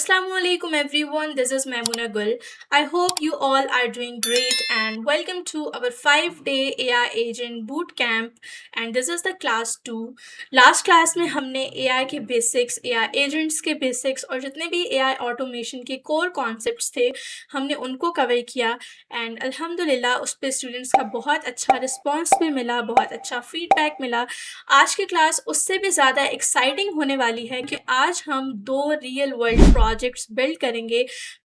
Assalamualaikum everyone, this is Maimuna Gul. I hope you all are doing great and welcome to our 5-day AI agent boot camp and this is the class 2. Last class में हमने AI के basics, AI agents के basics और जितने भी AI automation के core concepts थे हमने उनको कवर किया एंड अल्हम्दुलिल्लाह उस पर स्टूडेंट्स का बहुत अच्छा रिस्पांस भी मिला, बहुत अच्छा फीडबैक मिला। आज की क्लास उससे भी ज़्यादा एक्साइटिंग होने वाली है कि आज हम 2 रियल वर्ल्ड प्रोजेक्ट्स बिल्ड करेंगे।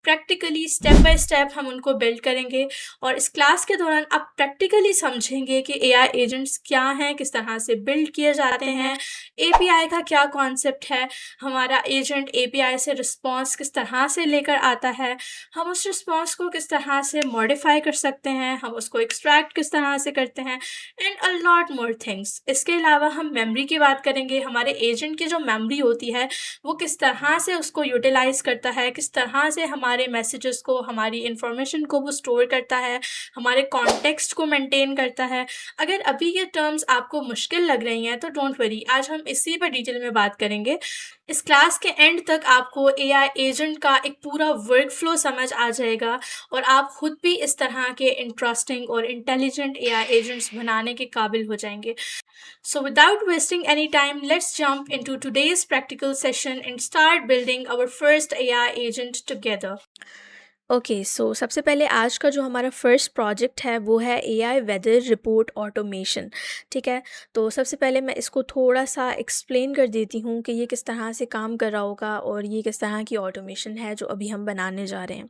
प्रैक्टिकली स्टेप बाय स्टेप हम उनको बिल्ड करेंगे और इस क्लास के दौरान आप प्रैक्टिकली समझेंगे कि एआई एजेंट्स क्या हैं, किस तरह से बिल्ड किए जाते हैं, एपीआई का क्या कॉन्सेप्ट है, हमारा एजेंट एपीआई से रिस्पॉन्स किस तरह से लेकर आता है, हम उस रिस्पॉन्स को किस तरह से मॉडिफाई कर सकते हैं, हम उसको एक्सट्रैक्ट किस तरह से करते हैं and a lot more things. इसके अलावा हम मेमोरी की बात करेंगे, हमारे एजेंट की जो मेमोरी होती है वो किस तरह से उसको यूटिलाइज़ करता है, किस तरह से हमारे मैसेजेस को, हमारी इन्फॉर्मेशन को वो स्टोर करता है, हमारे कॉन्टेक्स्ट को मेंटेन करता है। अगर अभी ये टर्म्स आपको मुश्किल लग रही हैं तो डोंट वरी, आज हम इसी पर डिटेल में बात करेंगे। इस क्लास के एंड तक आपको एआई एजेंट का एक पूरा वर्क फ्लो समझ आ जाएगा और आप खुद भी इस तरह के इंटरेस्टिंग और इंटेलिजेंट एआई एजेंट्स बनाने के काबिल हो जाएंगे। So without wasting any time, let's jump into today's practical session and start building our first AI agent together. Okay so सबसे पहले आज का जो हमारा फर्स्ट प्रोजेक्ट है वो है एआई वेदर रिपोर्ट ऑटोमेशन। ठीक है, तो सबसे पहले मैं इसको थोड़ा सा एक्सप्लेन कर देती हूँ कि ये किस तरह से काम कर रहा होगा और ये किस तरह की ऑटोमेशन है जो अभी हम बनाने जा रहे हैं।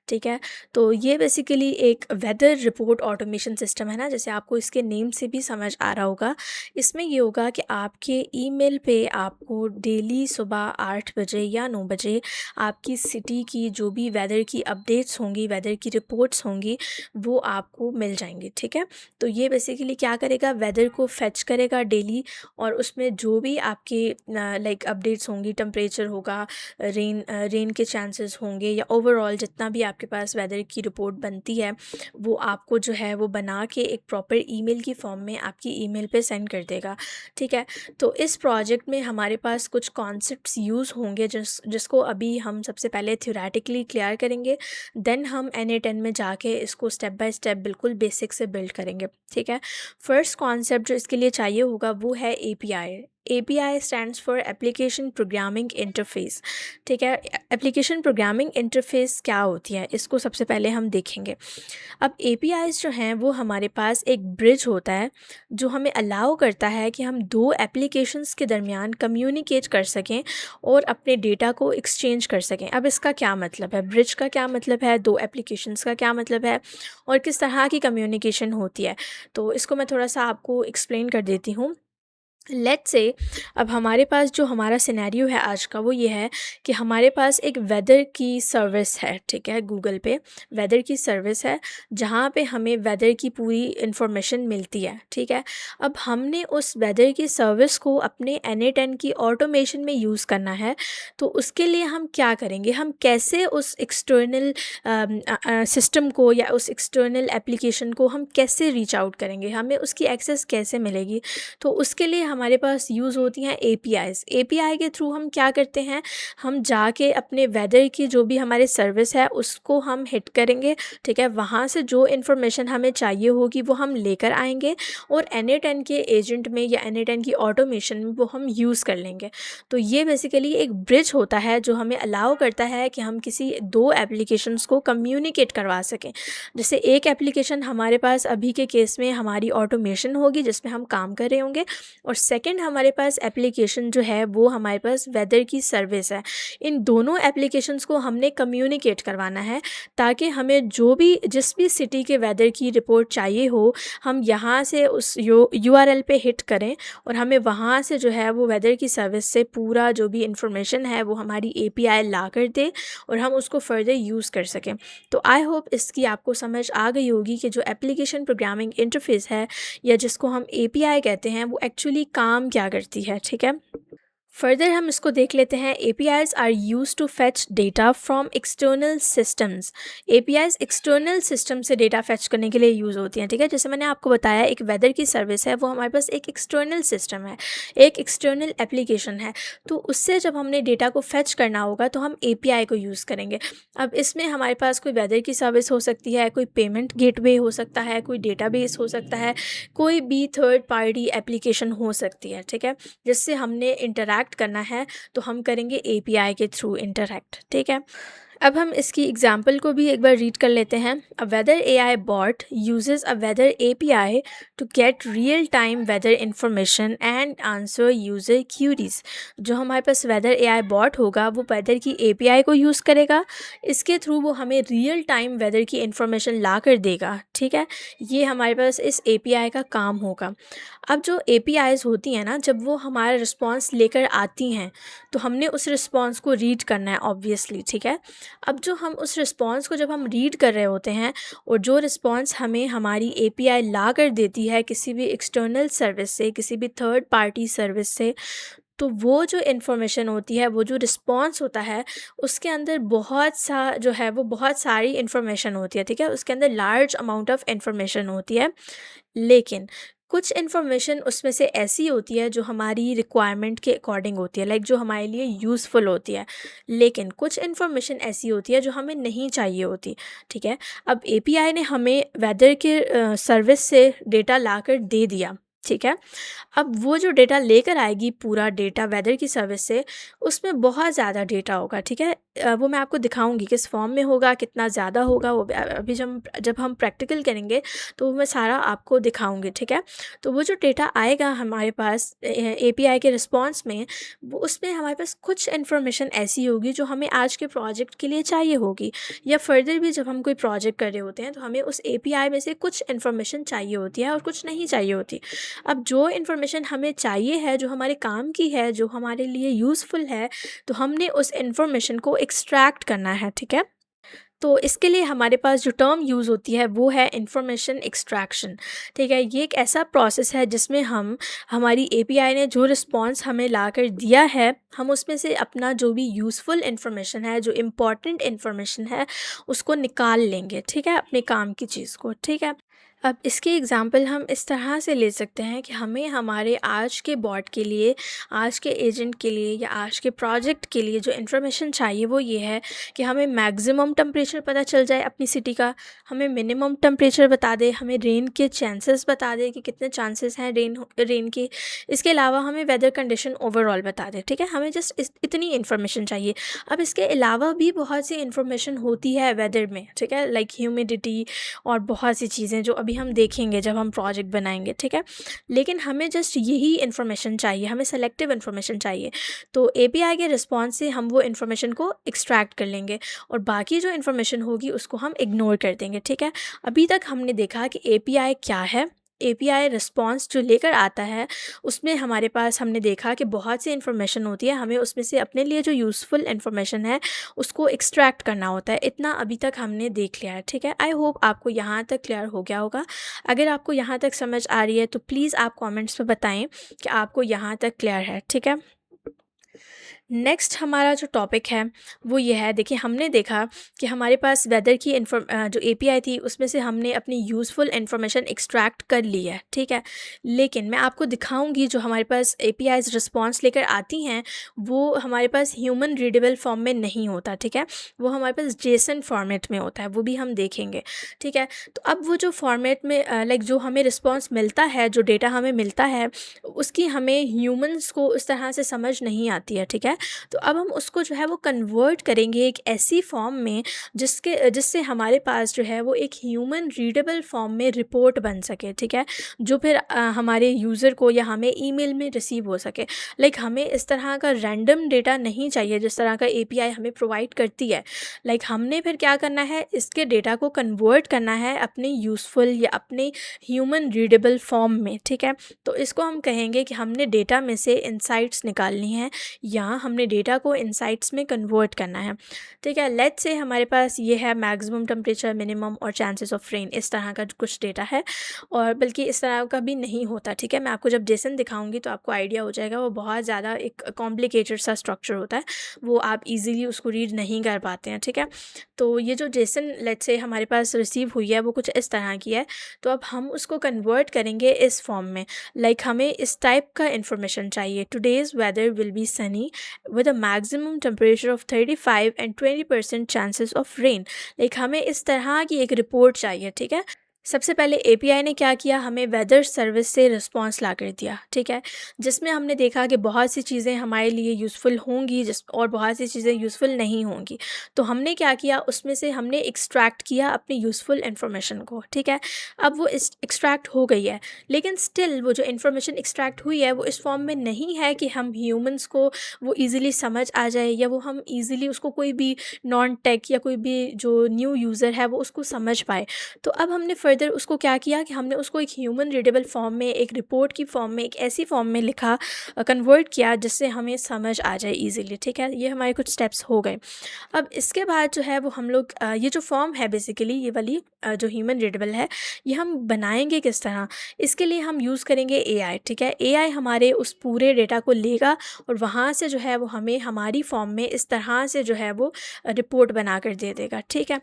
ठीक है, तो ये बेसिकली एक वेदर रिपोर्ट ऑटोमेशन सिस्टम है ना, जैसे आपको इसके नेम से भी समझ आ रहा होगा। इसमें ये होगा कि आपके ईमेल पे आपको डेली सुबह 8 बजे या 9 बजे आपकी सिटी की जो भी वेदर की अपडेट्स होंगी, वेदर की रिपोर्ट्स होंगी, वो आपको मिल जाएंगी। ठीक है, तो ये बेसिकली क्या करेगा, वेदर को फेच करेगा डेली और उसमें जो भी आपके लाइक अपडेट्स होंगी, टेम्परेचर होगा, रेन के चांसेस होंगे या ओवरऑल जितना भी आपके पास वेदर की रिपोर्ट बनती है वो आपको जो है वो बना के एक प्रॉपर ईमेल की फॉर्म में आपकी ईमेल पे सेंड कर देगा। ठीक है, तो इस प्रोजेक्ट में हमारे पास कुछ कॉन्सेप्ट्स यूज़ होंगे जिसको अभी हम सबसे पहले थ्योरेटिकली क्लियर करेंगे, देन हम NA10 में जाके इसको स्टेप बाय स्टेप बिल्कुल बेसिक से बिल्ड करेंगे। ठीक है, फर्स्ट कॉन्सेप्ट जो इसके लिए चाहिए होगा वो है API। API stands for application programming interface. ठीक है, एप्लीकेशन प्रोग्रामिंग इंटरफेस क्या होती है इसको सबसे पहले हम देखेंगे। अब APIs जो हैं वो हमारे पास एक ब्रिज होता है जो हमें अलाउ करता है कि हम दो एप्लीकेशंस के दरमियान कम्युनिकेट कर सकें और अपने डेटा को एक्सचेंज कर सकें। अब इसका क्या मतलब है, ब्रिज का क्या मतलब है, दो एप्लीकेशंस का क्या मतलब है और किस तरह की कम्युनिकेशन होती है, तो इसको मैं थोड़ा सा आपको एक्सप्लेन कर देती हूँ। लेट्स से अब हमारे पास जो हमारा सिनेरियो है आज का वो ये है कि हमारे पास एक वेदर की सर्विस है। ठीक है, गूगल पे वेदर की सर्विस है जहाँ पे हमें वेदर की पूरी इन्फॉर्मेशन मिलती है। ठीक है, अब हमने उस वेदर की सर्विस को अपने NA10 की ऑटोमेशन में यूज़ करना है, तो उसके लिए हम क्या करेंगे, हम कैसे उस एक्सटर्नल सिस्टम को या उस एक्सटर्नल एप्लीकेशन को हम कैसे रीच आउट करेंगे, हमें उसकी एक्सेस कैसे मिलेगी। तो उसके लिए हमारे पास यूज़ होती हैं APIs। API के थ्रू हम क्या करते हैं, हम जाके अपने वेदर की जो भी हमारे सर्विस है उसको हम हिट करेंगे। ठीक है, वहाँ से जो इन्फॉर्मेशन हमें चाहिए होगी वो हम लेकर आएंगे और NA10 के एजेंट में या NA10 की ऑटोमेशन में वो हम यूज़ कर लेंगे। तो ये बेसिकली एक ब्रिज होता है जो हमें अलाउ करता है कि हम किसी दो एप्लीकेशंस को कम्युनिकेट करवा सकें। जैसे एक एप्लीकेशन हमारे पास अभी के केस में हमारी ऑटोमेशन होगी जिसमें हम काम कर रहे होंगे और सेकंड हमारे पास एप्लीकेशन जो है वो हमारे पास वेदर की सर्विस है। इन दोनों एप्लीकेशंस को हमने कम्युनिकेट करवाना है ताकि हमें जो भी जिस भी सिटी के वेदर की रिपोर्ट चाहिए हो, हम यहाँ से उस URL पे हिट करें और हमें वहाँ से जो है वो वेदर की सर्विस से पूरा जो भी इंफॉर्मेशन है वो हमारी API ला कर दे और हम उसको फर्दर यूज़ कर सकें। तो आई होप इसकी आपको समझ आ गई होगी कि जो एप्लीकेशन प्रोग्रामिंग इंटरफेस है या जिसको हम API कहते हैं वो एक्चुअली काम क्या करती है। ठीक है, फर्दर हम इसको देख लेते हैं। APIs are use to fetch data from external systems. APIs external system से डेटा फेच करने के लिए यूज़ होती हैं, ठीक है। जैसे मैंने आपको बताया, एक वेदर की सर्विस है, वो हमारे पास एक एक्सटर्नल सिस्टम है, एक एक्सटर्नल एप्लीकेशन है। तो उससे जब हमने डेटा को फेच करना होगा तो हम API को यूज़ करेंगे। अब इसमें हमारे पास कोई वेदर की सर्विस हो सकती है, कोई पेमेंट गेटवे हो सकता है, कोई डेटाबेस हो सकता है, कोई भी थर्ड पार्टी एप्लीकेशन हो सकती है, ठीक है। जिससे हमने इंटरैक्ट करना है तो हम करेंगे API के थ्रू इंटरैक्ट, ठीक है। अब हम इसकी एग्जांपल को भी एक बार रीड कर लेते हैं। A weather AI bot uses a weather API to get real time weather information and answer user queries. जो हमारे पास वेदर AI बॉट होगा वो वेदर की API को यूज़ करेगा, इसके थ्रू वो हमें रियल टाइम वेदर की इंफॉर्मेशन ला कर देगा, ठीक है। ये हमारे पास इस API का काम होगा। अब जो APIs होती हैं ना, जब वो हमारा रिस्पॉन्स लेकर आती हैं तो हमने उस रिस्पॉन्स को रीड करना है ऑब्वियसली, ठीक है। अब जो हम उस रिस्पॉन्स को जब हम रीड कर रहे होते हैं और जो रिस्पॉन्स हमें हमारी API ला कर देती है किसी भी एक्सटर्नल सर्विस से, किसी भी थर्ड पार्टी सर्विस से, तो वो जो इन्फॉर्मेशन होती है, वो जो रिस्पॉन्स होता है, उसके अंदर बहुत सारी इन्फॉर्मेशन होती है, ठीक है। उसके अंदर लार्ज अमाउंट ऑफ इन्फॉर्मेशन होती है, लेकिन कुछ इन्फॉर्मेशन उसमें से ऐसी होती है जो हमारी रिक्वायरमेंट के अकॉर्डिंग होती है, लाइक जो हमारे लिए यूज़फुल होती है। लेकिन कुछ इन्फॉर्मेशन ऐसी होती है जो हमें नहीं चाहिए होती, ठीक है। अब API ने हमें वेदर के सर्विस से डेटा लाकर दे दिया, ठीक है। अब वो जो डेटा लेकर आएगी, पूरा डेटा वेदर की सर्विस से, उसमें बहुत ज़्यादा डेटा होगा, ठीक है। वो मैं आपको दिखाऊंगी किस फॉर्म में होगा, कितना ज़्यादा होगा, वो अभी जब हम प्रैक्टिकल करेंगे तो वो मैं सारा आपको दिखाऊंगी, ठीक है। तो वो जो डेटा आएगा हमारे पास API के रिस्पॉन्स में, वो उसमें हमारे पास कुछ इन्फॉर्मेशन ऐसी होगी जो हमें आज के प्रोजेक्ट के लिए चाहिए होगी, या फर्दर भी जब हम कोई प्रोजेक्ट कर रहे होते हैं तो हमें उस API में से कुछ इन्फॉर्मेशन चाहिए होती है और कुछ नहीं चाहिए होती। अब जो इन्फॉर्मेशन हमें चाहिए है, जो हमारे काम की है, जो हमारे लिए यूज़फुल है, तो हमने उस इन्फॉर्मेशन को एक्सट्रैक्ट करना है, ठीक है। तो इसके लिए हमारे पास जो टर्म यूज़ होती है वो है इंफॉर्मेशन एक्सट्रैक्शन, ठीक है। ये एक ऐसा प्रोसेस है जिसमें हम हमारी API ने जो रिस्पॉन्स हमें ला कर दिया है, हम उसमें से अपना जो भी यूज़फुल इन्फॉर्मेशन है, जो इम्पॉर्टेंट इन्फॉर्मेशन है, उसको निकाल लेंगे, ठीक है, अपने काम की चीज़ को, ठीक है। अब इसकी एग्ज़ाम्पल हम इस तरह से ले सकते हैं कि हमें हमारे आज के बॉट के लिए, आज के एजेंट के लिए या आज के प्रोजेक्ट के लिए जो इन्फॉर्मेशन चाहिए वो ये है कि हमें मैक्सिमम टेम्परेचर पता चल जाए अपनी सिटी का, हमें मिनिमम टेम्परेचर बता दे, हमें रेन के चांसेस बता दे कि कितने चांसेस हैं रेन के। इसके अलावा हमें वेदर कंडीशन ओवरऑल बता दे, ठीक है। हमें जस्ट इतनी इन्फॉर्मेशन चाहिए। अब इसके अलावा भी बहुत सी इन्फॉर्मेशन होती है वेदर में, ठीक है, लाइक ह्यूमिडिटी और बहुत सी चीज़ें जो अभी हम देखेंगे जब हम प्रोजेक्ट बनाएंगे, ठीक है। लेकिन हमें जस्ट यही इन्फॉर्मेशन चाहिए, हमें सेलेक्टिव इन्फॉर्मेशन चाहिए। तो API के रिस्पॉन्स से हम वो इन्फॉर्मेशन को एक्सट्रैक्ट कर लेंगे और बाकी जो इन्फॉर्मेशन होगी उसको हम इग्नोर कर देंगे, ठीक है। अभी तक हमने देखा कि API क्या है। API रिस्पॉन्स जो लेकर आता है उसमें हमारे पास हमने देखा कि बहुत सी इन्फॉर्मेशन होती है, हमें उसमें से अपने लिए जो यूज़फुल इन्फॉर्मेशन है उसको एक्सट्रैक्ट करना होता है। इतना अभी तक हमने देख लिया है, ठीक है। आई होप आपको यहाँ तक क्लियर हो गया होगा। अगर आपको यहाँ तक समझ आ रही है तो प्लीज़ आप कमेंट्स में बताएं कि आपको यहाँ तक क्लियर है, ठीक है। नेक्स्ट हमारा जो टॉपिक है वो ये है, देखिए हमने देखा कि हमारे पास वेदर की जो API थी उसमें से हमने अपनी यूज़फुल इन्फॉर्मेशन एक्सट्रैक्ट कर ली है, ठीक है। लेकिन मैं आपको दिखाऊंगी जो हमारे पास APIs रिस्पॉन्स लेकर आती हैं वो हमारे पास ह्यूमन रीडेबल फॉर्म में नहीं होता, ठीक है। वो हमारे पास JSON फॉर्मेट में होता है, वो भी हम देखेंगे, ठीक है। तो अब वो जो फॉर्मेट में लाइक जो हमें रिस्पॉन्स मिलता है, जो डेटा हमें मिलता है, उसकी हमें ह्यूमन्स को उस तरह से समझ नहीं आती है, ठीक है। तो अब हम उसको जो है वो कन्वर्ट करेंगे एक ऐसी फॉर्म में जिससे हमारे पास जो है वो एक ह्यूमन रीडेबल फॉर्म में रिपोर्ट बन सके, ठीक है। जो फिर हमारे यूज़र को या हमें ईमेल में रिसीव हो सके। लाइक हमें इस तरह का रैंडम डेटा नहीं चाहिए जिस तरह का API हमें प्रोवाइड करती है। लाइक हमने फिर क्या करना है, इसके डेटा को कन्वर्ट करना है अपने यूज़फुल या अपने ह्यूमन रीडेबल फॉर्म में, ठीक है। तो इसको हम कहेंगे कि हमने डेटा में से इंसाइट्स निकालनी है या हमने डेटा को इनसाइट्स में कन्वर्ट करना है, ठीक है। लेट्स से हमारे पास ये है मैक्सिमम टेम्परेचर, मिनिमम और चांसेस ऑफ रेन, इस तरह का कुछ डेटा है, और बल्कि इस तरह का भी नहीं होता, ठीक है। मैं आपको जब जेसन दिखाऊंगी तो आपको आइडिया हो जाएगा, वो बहुत ज़्यादा एक कॉम्प्लिकेटेड सा स्ट्रक्चर होता है, वो आप इजीली उसको रीड नहीं कर पाते हैं, ठीक है। तो ये जो जेसन लेट्स से हमारे पास रिसीव हुई है वो कुछ इस तरह की है, तो अब हम उसको कन्वर्ट करेंगे इस फॉर्म में। लाइक हमें इस टाइप का इन्फॉर्मेशन चाहिए, today's weather will be sunny with a maximum temperature of 35 and 20% chances of rain. Like हमें इस तरह की एक रिपोर्ट चाहिए, ठीक है। सबसे पहले एपीआई ने क्या किया, हमें वेदर सर्विस से रिस्पांस ला कर दिया, ठीक है, जिसमें हमने देखा कि बहुत सी चीज़ें हमारे लिए यूज़फुल होंगी जिस और बहुत सी चीज़ें यूज़फुल नहीं होंगी। तो हमने क्या किया, उसमें से हमने एक्सट्रैक्ट किया अपनी यूज़फुल इन्फॉर्मेशन को, ठीक है। अब वो इस एक्सट्रैक्ट हो गई है, लेकिन स्टिल वो जो इन्फॉर्मेशन एक्सट्रैक्ट हुई है वो इस फॉर्म में नहीं है कि हम ह्यूमंस को वो ईज़िली समझ आ जाए, या वो हम ईज़िली उसको कोई भी नॉन टेक या कोई भी जो न्यू यूज़र है वो उसको समझ पाए। तो अब हमने फर्दर उसको क्या किया कि हमने उसको एक ह्यूमन रीडेबल फॉर्म में, एक रिपोर्ट की फॉर्म में, एक ऐसी फॉर्म में लिखा, कन्वर्ट किया जिससे हमें समझ आ जाए ईज़िली, ठीक है। ये हमारे कुछ स्टेप्स हो गए। अब इसके बाद जो है वो हम लोग ये जो फॉर्म है बेसिकली ये वाली जो ह्यूमन रीडेबल है, ये हम बनाएंगे किस तरह, इसके लिए हम यूज़ करेंगे एआई, ठीक है। एआई हमारे उस पूरे डेटा को लेगा और वहाँ से जो है वो हमें हमारी फॉर्म में इस तरह से जो है वो रिपोर्ट बना कर दे देगा, ठीक है।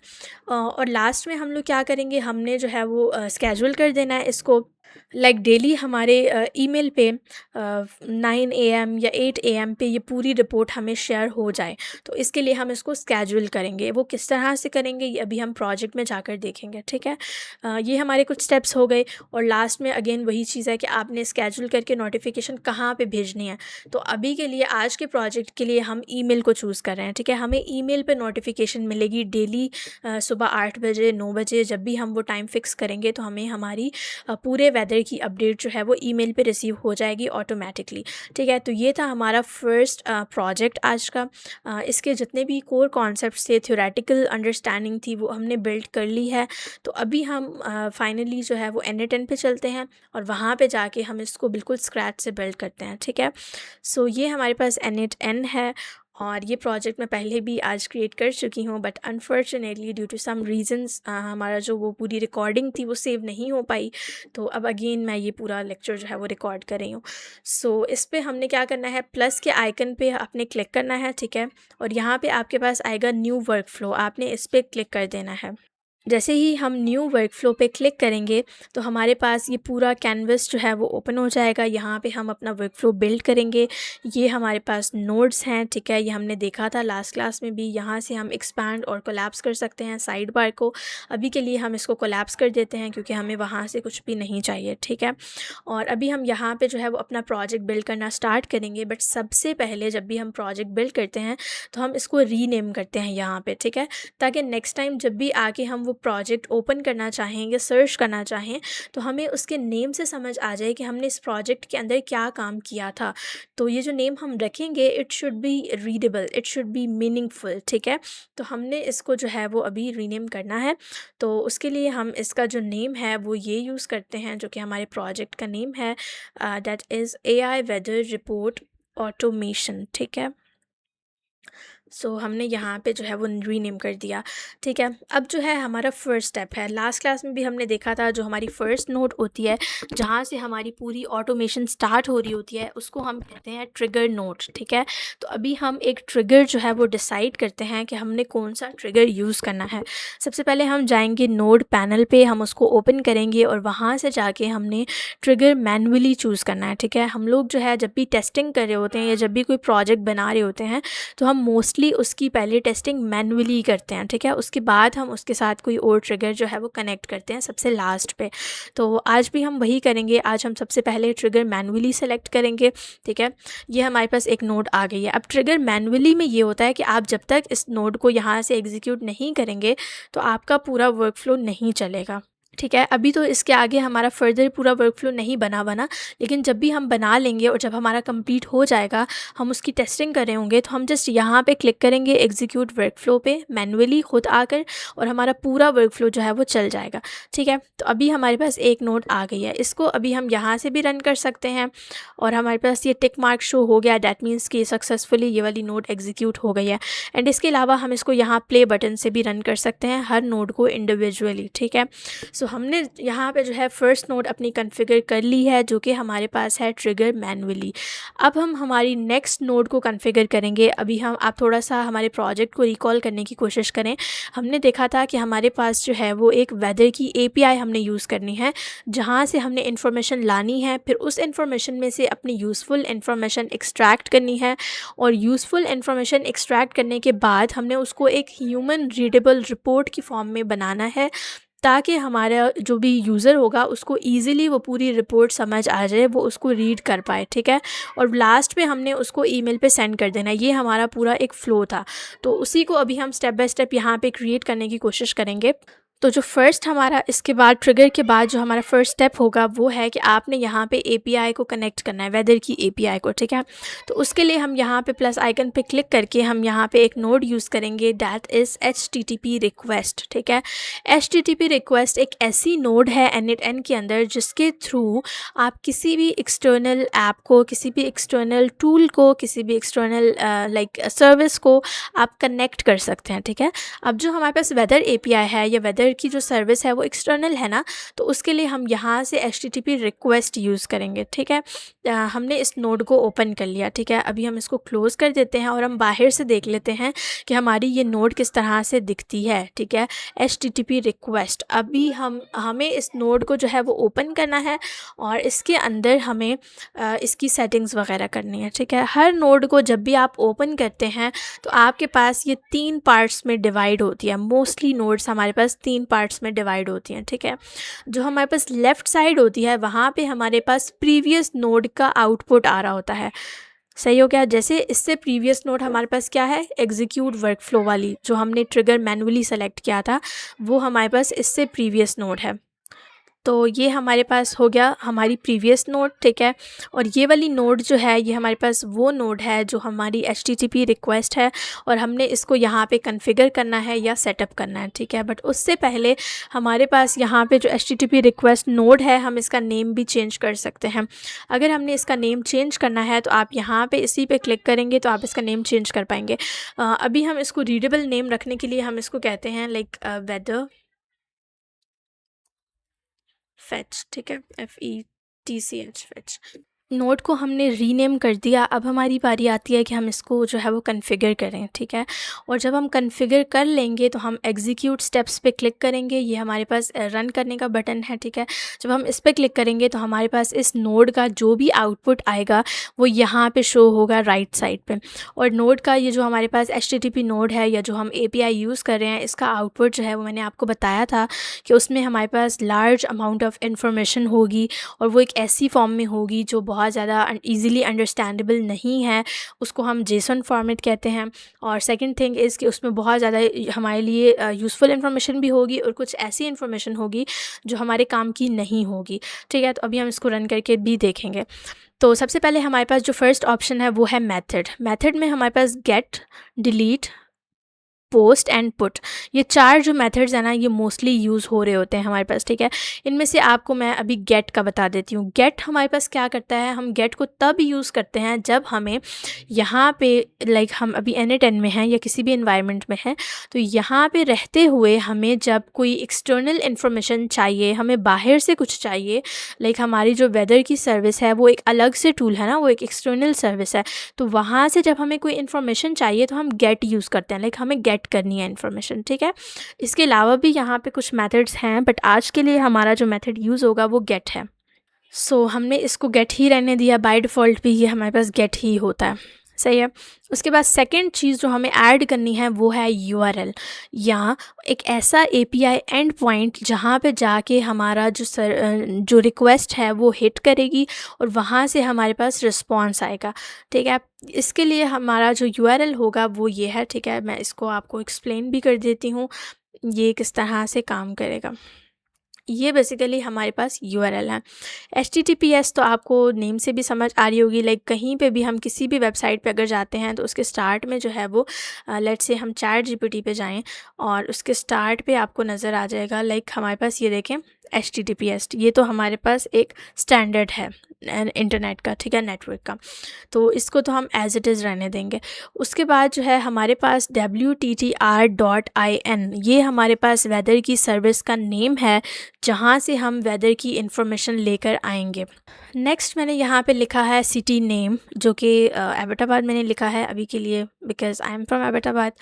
और लास्ट में हम लोग क्या करेंगे, हमने जो है वो स्केड्यूल कर देना है इसको, लाइक डेली हमारे ईमेल पे 9 AM या 8 AM पे ये पूरी रिपोर्ट हमें शेयर हो जाए। तो इसके लिए हम इसको स्केड्यूल करेंगे, वो किस तरह से करेंगे ये अभी हम प्रोजेक्ट में जाकर देखेंगे, ठीक है। ये हमारे कुछ स्टेप्स हो गए, और लास्ट में अगेन वही चीज़ है कि आपने स्केड्यूल करके नोटिफिकेशन कहाँ पे भेजनी है। तो अभी के लिए आज के प्रोजेक्ट के लिए हम ईमेल को चूज़ कर रहे हैं, ठीक है। हमें ईमेल पे नोटिफिकेशन मिलेगी डेली सुबह 8 बजे 9 बजे, जब भी हम वो टाइम फिक्स करेंगे तो हमें हमारी पूरे वेदर की अपडेट जो है वो ईमेल पे रिसीव हो जाएगी ऑटोमेटिकली, ठीक है। तो ये था हमारा फर्स्ट प्रोजेक्ट आज का। इसके जितने भी कोर कॉन्सेप्ट्स थे, थ्योरेटिकल अंडरस्टैंडिंग थी, वो हमने बिल्ड कर ली है। तो अभी हम फाइनली जो है वो NA10 पे चलते हैं और वहाँ पे जाके हम इसको बिल्कुल स्क्रैच से बिल्ड करते हैं, ठीक है। सो ये हमारे पास NA10 है, और ये प्रोजेक्ट मैं पहले भी आज क्रिएट कर चुकी हूँ, but unfortunately due to some reasons हमारा जो वो पूरी रिकॉर्डिंग थी वो सेव नहीं हो पाई। तो अब अगेन मैं ये पूरा लेक्चर जो है वो रिकॉर्ड कर रही हूँ। सो इस पे हमने क्या करना है, प्लस के आइकन पे आपने क्लिक करना है, ठीक है। और यहाँ पे आपके पास आएगा न्यू वर्क फ्लो, आपने इस पर क्लिक कर देना है। जैसे ही हम न्यू वर्क फ्लो पे क्लिक करेंगे तो हमारे पास ये पूरा कैनवस जो है वो ओपन हो जाएगा। यहाँ पे हम अपना वर्क फ्लो बिल्ड करेंगे। ये हमारे पास नोड्स हैं, ठीक है, ये हमने देखा था लास्ट क्लास में भी। यहाँ से हम एक्सपैंड और कोलैप्स कर सकते हैं साइड बार को। अभी के लिए हम इसको कोलैप्स कर देते हैं क्योंकि हमें वहाँ से कुछ भी नहीं चाहिए, ठीक है। और अभी हम यहाँ पे जो है वो अपना प्रोजेक्ट बिल्ड करना स्टार्ट करेंगे, बट सबसे पहले जब भी हम प्रोजेक्ट बिल्ड करते हैं तो हम इसको रीनेम करते हैं यहाँ पे, ठीक है, ताकि नेक्स्ट टाइम जब भी आके हम वो प्रोजेक्ट ओपन करना चाहें या सर्च करना चाहें तो हमें उसके नेम से समझ आ जाए कि हमने इस प्रोजेक्ट के अंदर क्या काम किया था। तो ये जो नेम हम रखेंगे it should be readable, it should be meaningful, ठीक है। तो हमने इसको जो है वो अभी रीनेम करना है। तो उसके लिए हम इसका जो नेम है वो ये यूज़ करते हैं जो कि हमारे प्रोजेक्ट का नेम है, that is AI weather report automation, ठीक है। सो हमने यहाँ पे जो है वो रीनेम कर दिया, ठीक है। अब जो है हमारा फर्स्ट स्टेप है, लास्ट क्लास में भी हमने देखा था, जो हमारी फ़र्स्ट नोट होती है जहाँ से हमारी पूरी ऑटोमेशन स्टार्ट हो रही होती है उसको हम कहते हैं ट्रिगर नोट, ठीक है। तो अभी हम एक ट्रिगर जो है वो डिसाइड करते हैं कि हमने कौन सा ट्रिगर यूज़ करना है। सबसे पहले हम जाएंगे नोड पैनल पे, हम उसको ओपन करेंगे और वहाँ से जाके हमने ट्रिगर मैनुअली चूज़ करना है, ठीक है। हम लोग जो है जब भी टेस्टिंग कर रहे होते हैं या जब भी कोई प्रोजेक्ट बना रहे होते हैं तो हम मोस्टली उसकी पहले टेस्टिंग मैनुअली करते हैं, ठीक है। उसके बाद हम उसके साथ कोई और ट्रिगर जो है वो कनेक्ट करते हैं सबसे लास्ट पे। तो आज भी हम वही करेंगे, आज हम सबसे पहले ट्रिगर मैनुअली सेलेक्ट करेंगे, ठीक है। ये हमारे पास एक नोड आ गई है। अब ट्रिगर मैनुअली में ये होता है कि आप जब तक इस नोड को यहाँ से एग्जीक्यूट नहीं करेंगे तो आपका पूरा वर्क फ्लो नहीं चलेगा, ठीक है, अभी तो इसके आगे हमारा फर्दर पूरा वर्कफ्लो नहीं बना, लेकिन जब भी हम बना लेंगे और जब हमारा कंप्लीट हो जाएगा, हम उसकी टेस्टिंग कर रहे होंगे, तो हम जस्ट यहाँ पे क्लिक करेंगे एग्जीक्यूट वर्कफ्लो पे मैन्युअली खुद आकर, और हमारा पूरा वर्कफ्लो जो है वो चल जाएगा। ठीक है, तो अभी हमारे पास एक नोड आ गई है, इसको अभी हम यहाँ से भी रन कर सकते हैं और हमारे पास ये टिक मार्क शो हो गया, डैट मीन्स कि सक्सेसफुली ये वाली नोड एग्जीक्यूट हो गई है। एंड इसके अलावा हम इसको यहाँ प्ले बटन से भी रन कर सकते हैं, हर नोड को इंडिविजुअली। ठीक है, सो हमने यहाँ पे जो है फर्स्ट नोड अपनी कॉन्फ़िगर कर ली है, जो कि हमारे पास है ट्रिगर मैन्युअली। अब हम हमारी नेक्स्ट नोड को कॉन्फ़िगर करेंगे। अभी हम आप थोड़ा सा हमारे प्रोजेक्ट को रिकॉल करने की कोशिश करें। हमने देखा था कि हमारे पास जो है वो एक वेदर की एपीआई हमने यूज़ करनी है, जहाँ से हमने इन्फॉर्मेशन लानी है, फिर उस इन्फॉर्मेशन में से अपनी यूज़फुल इन्फॉर्मेशन एक्सट्रैक्ट करनी है, और यूज़फुल इन्फॉर्मेशन एक्सट्रैक्ट करने के बाद हमने उसको एक ह्यूमन रीडेबल रिपोर्ट की फॉर्म में बनाना है, ताकि हमारा जो भी यूज़र होगा उसको ईज़िली वो पूरी रिपोर्ट समझ आ जाए, वो उसको रीड कर पाए। ठीक है, और लास्ट में हमने उसको ईमेल पे सेंड कर देना है। ये हमारा पूरा एक फ़्लो था, तो उसी को अभी हम स्टेप बाय स्टेप यहाँ पे क्रिएट करने की कोशिश करेंगे। तो जो फर्स्ट हमारा इसके बाद ट्रिगर के बाद जो हमारा फर्स्ट स्टेप होगा वो है कि आपने यहाँ पे एपीआई को कनेक्ट करना है, वेदर की एपीआई को। ठीक है, तो उसके लिए हम यहाँ पे प्लस आइकन पे क्लिक करके हम यहाँ पे एक नोड यूज़ करेंगे, दैट इज़ HTTP रिक्वेस्ट। ठीक है, HTTP रिक्वेस्ट एक ऐसी नोड है N8N के अंदर जिसके थ्रू आप किसी भी एक्सटर्नल ऐप को, किसी भी एक्सटर्नल टूल को, किसी भी एक्सटर्नल लाइक सर्विस को आप कनेक्ट कर सकते हैं। ठीक है, अब जो हमारे पास वेदर एपीआई है या वेदर की जो सर्विस है वो एक्सटर्नल है ना, तो उसके लिए हम यहाँ से HTTP रिक्वेस्ट यूज़ करेंगे। ठीक है, हमने इस नोड को ओपन कर लिया। ठीक है, अभी हम इसको क्लोज़ कर देते हैं और हम बाहर से देख लेते हैं कि हमारी ये नोड किस तरह से दिखती है। ठीक है, HTTP रिक्वेस्ट। अभी हमें इस नोड को जो है वो ओपन करना है और इसके अंदर हमें इसकी सेटिंग्स वगैरह करनी है। ठीक है, हर नोड को जब भी आप ओपन करते हैं तो आपके पास ये 3 पार्ट्स में डिवाइड होती है। मोस्टली नोड्स हमारे पास 3 पार्ट्स में डिवाइड होती हैं। ठीक है, जो हमारे पास लेफ़्ट साइड होती है वहाँ पे हमारे पास प्रीवियस नोड का आउटपुट आ रहा होता है। सही हो गया, जैसे इससे प्रीवियस नोड हमारे पास क्या है, एग्जीक्यूट वर्कफ्लो वाली जो हमने ट्रिगर मैन्युअली सेलेक्ट किया था, वो हमारे पास इससे प्रीवियस नोड है। तो ये हमारे पास हो गया हमारी प्रीवियस नोड। ठीक है, और ये वाली नोड जो है ये हमारे पास वो नोड है जो हमारी HTTP रिक्वेस्ट है, और हमने इसको यहाँ पे कॉन्फ़िगर करना है या सेटअप करना है। ठीक है, बट उससे पहले हमारे पास यहाँ पे जो HTTP रिक्वेस्ट नोड है, हम इसका नेम भी चेंज कर सकते हैं। अगर हमने इसका नेम चेंज करना है तो आप यहाँ पे इसी पे क्लिक करेंगे तो आप इसका नेम चेंज कर पाएंगे। अभी हम इसको रीडेबल नेम रखने के लिए हम इसको कहते हैं लाइक वेदर फेच। ठीक है, FETCH फेच। नोड को हमने रीनेम कर दिया। अब हमारी बारी आती है कि हम इसको जो है वो कॉन्फ़िगर करें। ठीक है, और जब हम कॉन्फ़िगर कर लेंगे तो हम एग्जीक्यूट स्टेप्स पे क्लिक करेंगे। ये हमारे पास रन करने का बटन है। ठीक है, जब हम इस पे क्लिक करेंगे तो हमारे पास इस नोड का जो भी आउटपुट आएगा वो यहाँ पे शो होगा राइट साइड पे। और नोड का ये जो हमारे पास HTTP नोड है या जो हम API यूज़ कर रहे हैं, इसका आउटपुट जो है वो मैंने आपको बताया था कि उसमें हमारे पास लार्ज अमाउंट ऑफ इंफॉर्मेशन होगी, और वो एक ऐसी फॉर्म में होगी जो बहुत ज़्यादा ईज़िली अंडरस्टैंडेबल नहीं है। उसको हम JSON फॉर्मेट कहते हैं। और सेकंड थिंग इज़ कि उसमें बहुत ज़्यादा हमारे लिए यूज़फुल इन्फॉर्मेशन भी होगी, और कुछ ऐसी इन्फॉर्मेशन होगी जो हमारे काम की नहीं होगी। ठीक है, तो अभी हम इसको रन करके भी देखेंगे। तो सबसे पहले हमारे पास जो फर्स्ट ऑप्शन है वो है मेथड। मेथड में हमारे पास get, delete, post and put, ये 4 जो मेथड्स हैं ना, ये मोस्टली यूज़ हो रहे होते हैं हमारे पास। ठीक है, इनमें से आपको मैं अभी गेट का बता देती हूँ। गेट हमारे पास क्या करता है, हम गेट को तब यूज़ करते हैं जब हमें यहाँ पे लाइक हम अभी N8N में हैं या किसी भी इन्वायरमेंट में हैं, तो यहाँ पे रहते हुए हमें जब कोई एक्सटर्नल इन्फॉर्मेशन चाहिए, हमें बाहर से कुछ चाहिए, लाइक हमारी जो वेदर की सर्विस है वो एक अलग से टूल है ना, वो एक एक्सटर्नल सर्विस है, तो वहाँ से जब हमें कोई इन्फॉर्मेशन चाहिए तो हम गेट यूज़ करते हैं, लाइक हमें गेट करनी है इन्फॉर्मेशन। ठीक है, इसके अलावा भी यहाँ पे कुछ मेथड्स हैं, बट आज के लिए हमारा जो मेथड यूज़ होगा वो गेट है। सो हमने इसको गेट ही रहने दिया। बाय डिफ़ॉल्ट भी ये हमारे पास गेट ही होता है। सही है, उसके बाद सेकंड चीज़ जो हमें ऐड करनी है वो है URL, या एक ऐसा API एंड पॉइंट जहाँ पे जाके हमारा जो रिक्वेस्ट है वो हिट करेगी और वहाँ से हमारे पास रिस्पॉन्स आएगा। ठीक है, इसके लिए हमारा जो URL होगा वो ये है। ठीक है, मैं इसको आपको एक्सप्लेन भी कर देती हूँ ये किस तरह से काम करेगा। ये बेसिकली हमारे पास यूआरएल है। एचटीटीपीएस तो आपको नेम से भी समझ आ रही होगी, लाइक कहीं पे भी हम किसी भी वेबसाइट पे अगर जाते हैं तो उसके स्टार्ट में जो है वो लेट्स से हम चैट जीपीटी पे जाएं और उसके स्टार्ट पे आपको नज़र आ जाएगा, लाइक हमारे पास ये देखें एचटीटीपीएस, ये तो हमारे पास एक स्टैंडर्ड है इंटरनेट का, ठीक है, नेटवर्क का। तो इसको तो हम एज़ इट इज़ रहने देंगे। उसके बाद जो है हमारे पास WTTR.in, ये हमारे पास वेदर की सर्विस का नेम है जहाँ से हम वेदर की इंफॉर्मेशन लेकर आएंगे। नेक्स्ट मैंने यहाँ पे लिखा है सिटी नेम, जो कि एबटाबाद मैंने लिखा है अभी के लिए because I am from Abbottabad,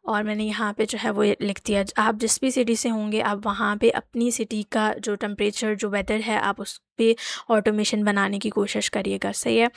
और मैंने यहाँ पे जो है वो लिख दिया। आप जिस भी सिटी से होंगे आप वहाँ पे अपनी सिटी का जो टेम्परेचर, जो वेदर है, आप उस पे ऑटोमेशन बनाने की कोशिश करिएगा, सही है।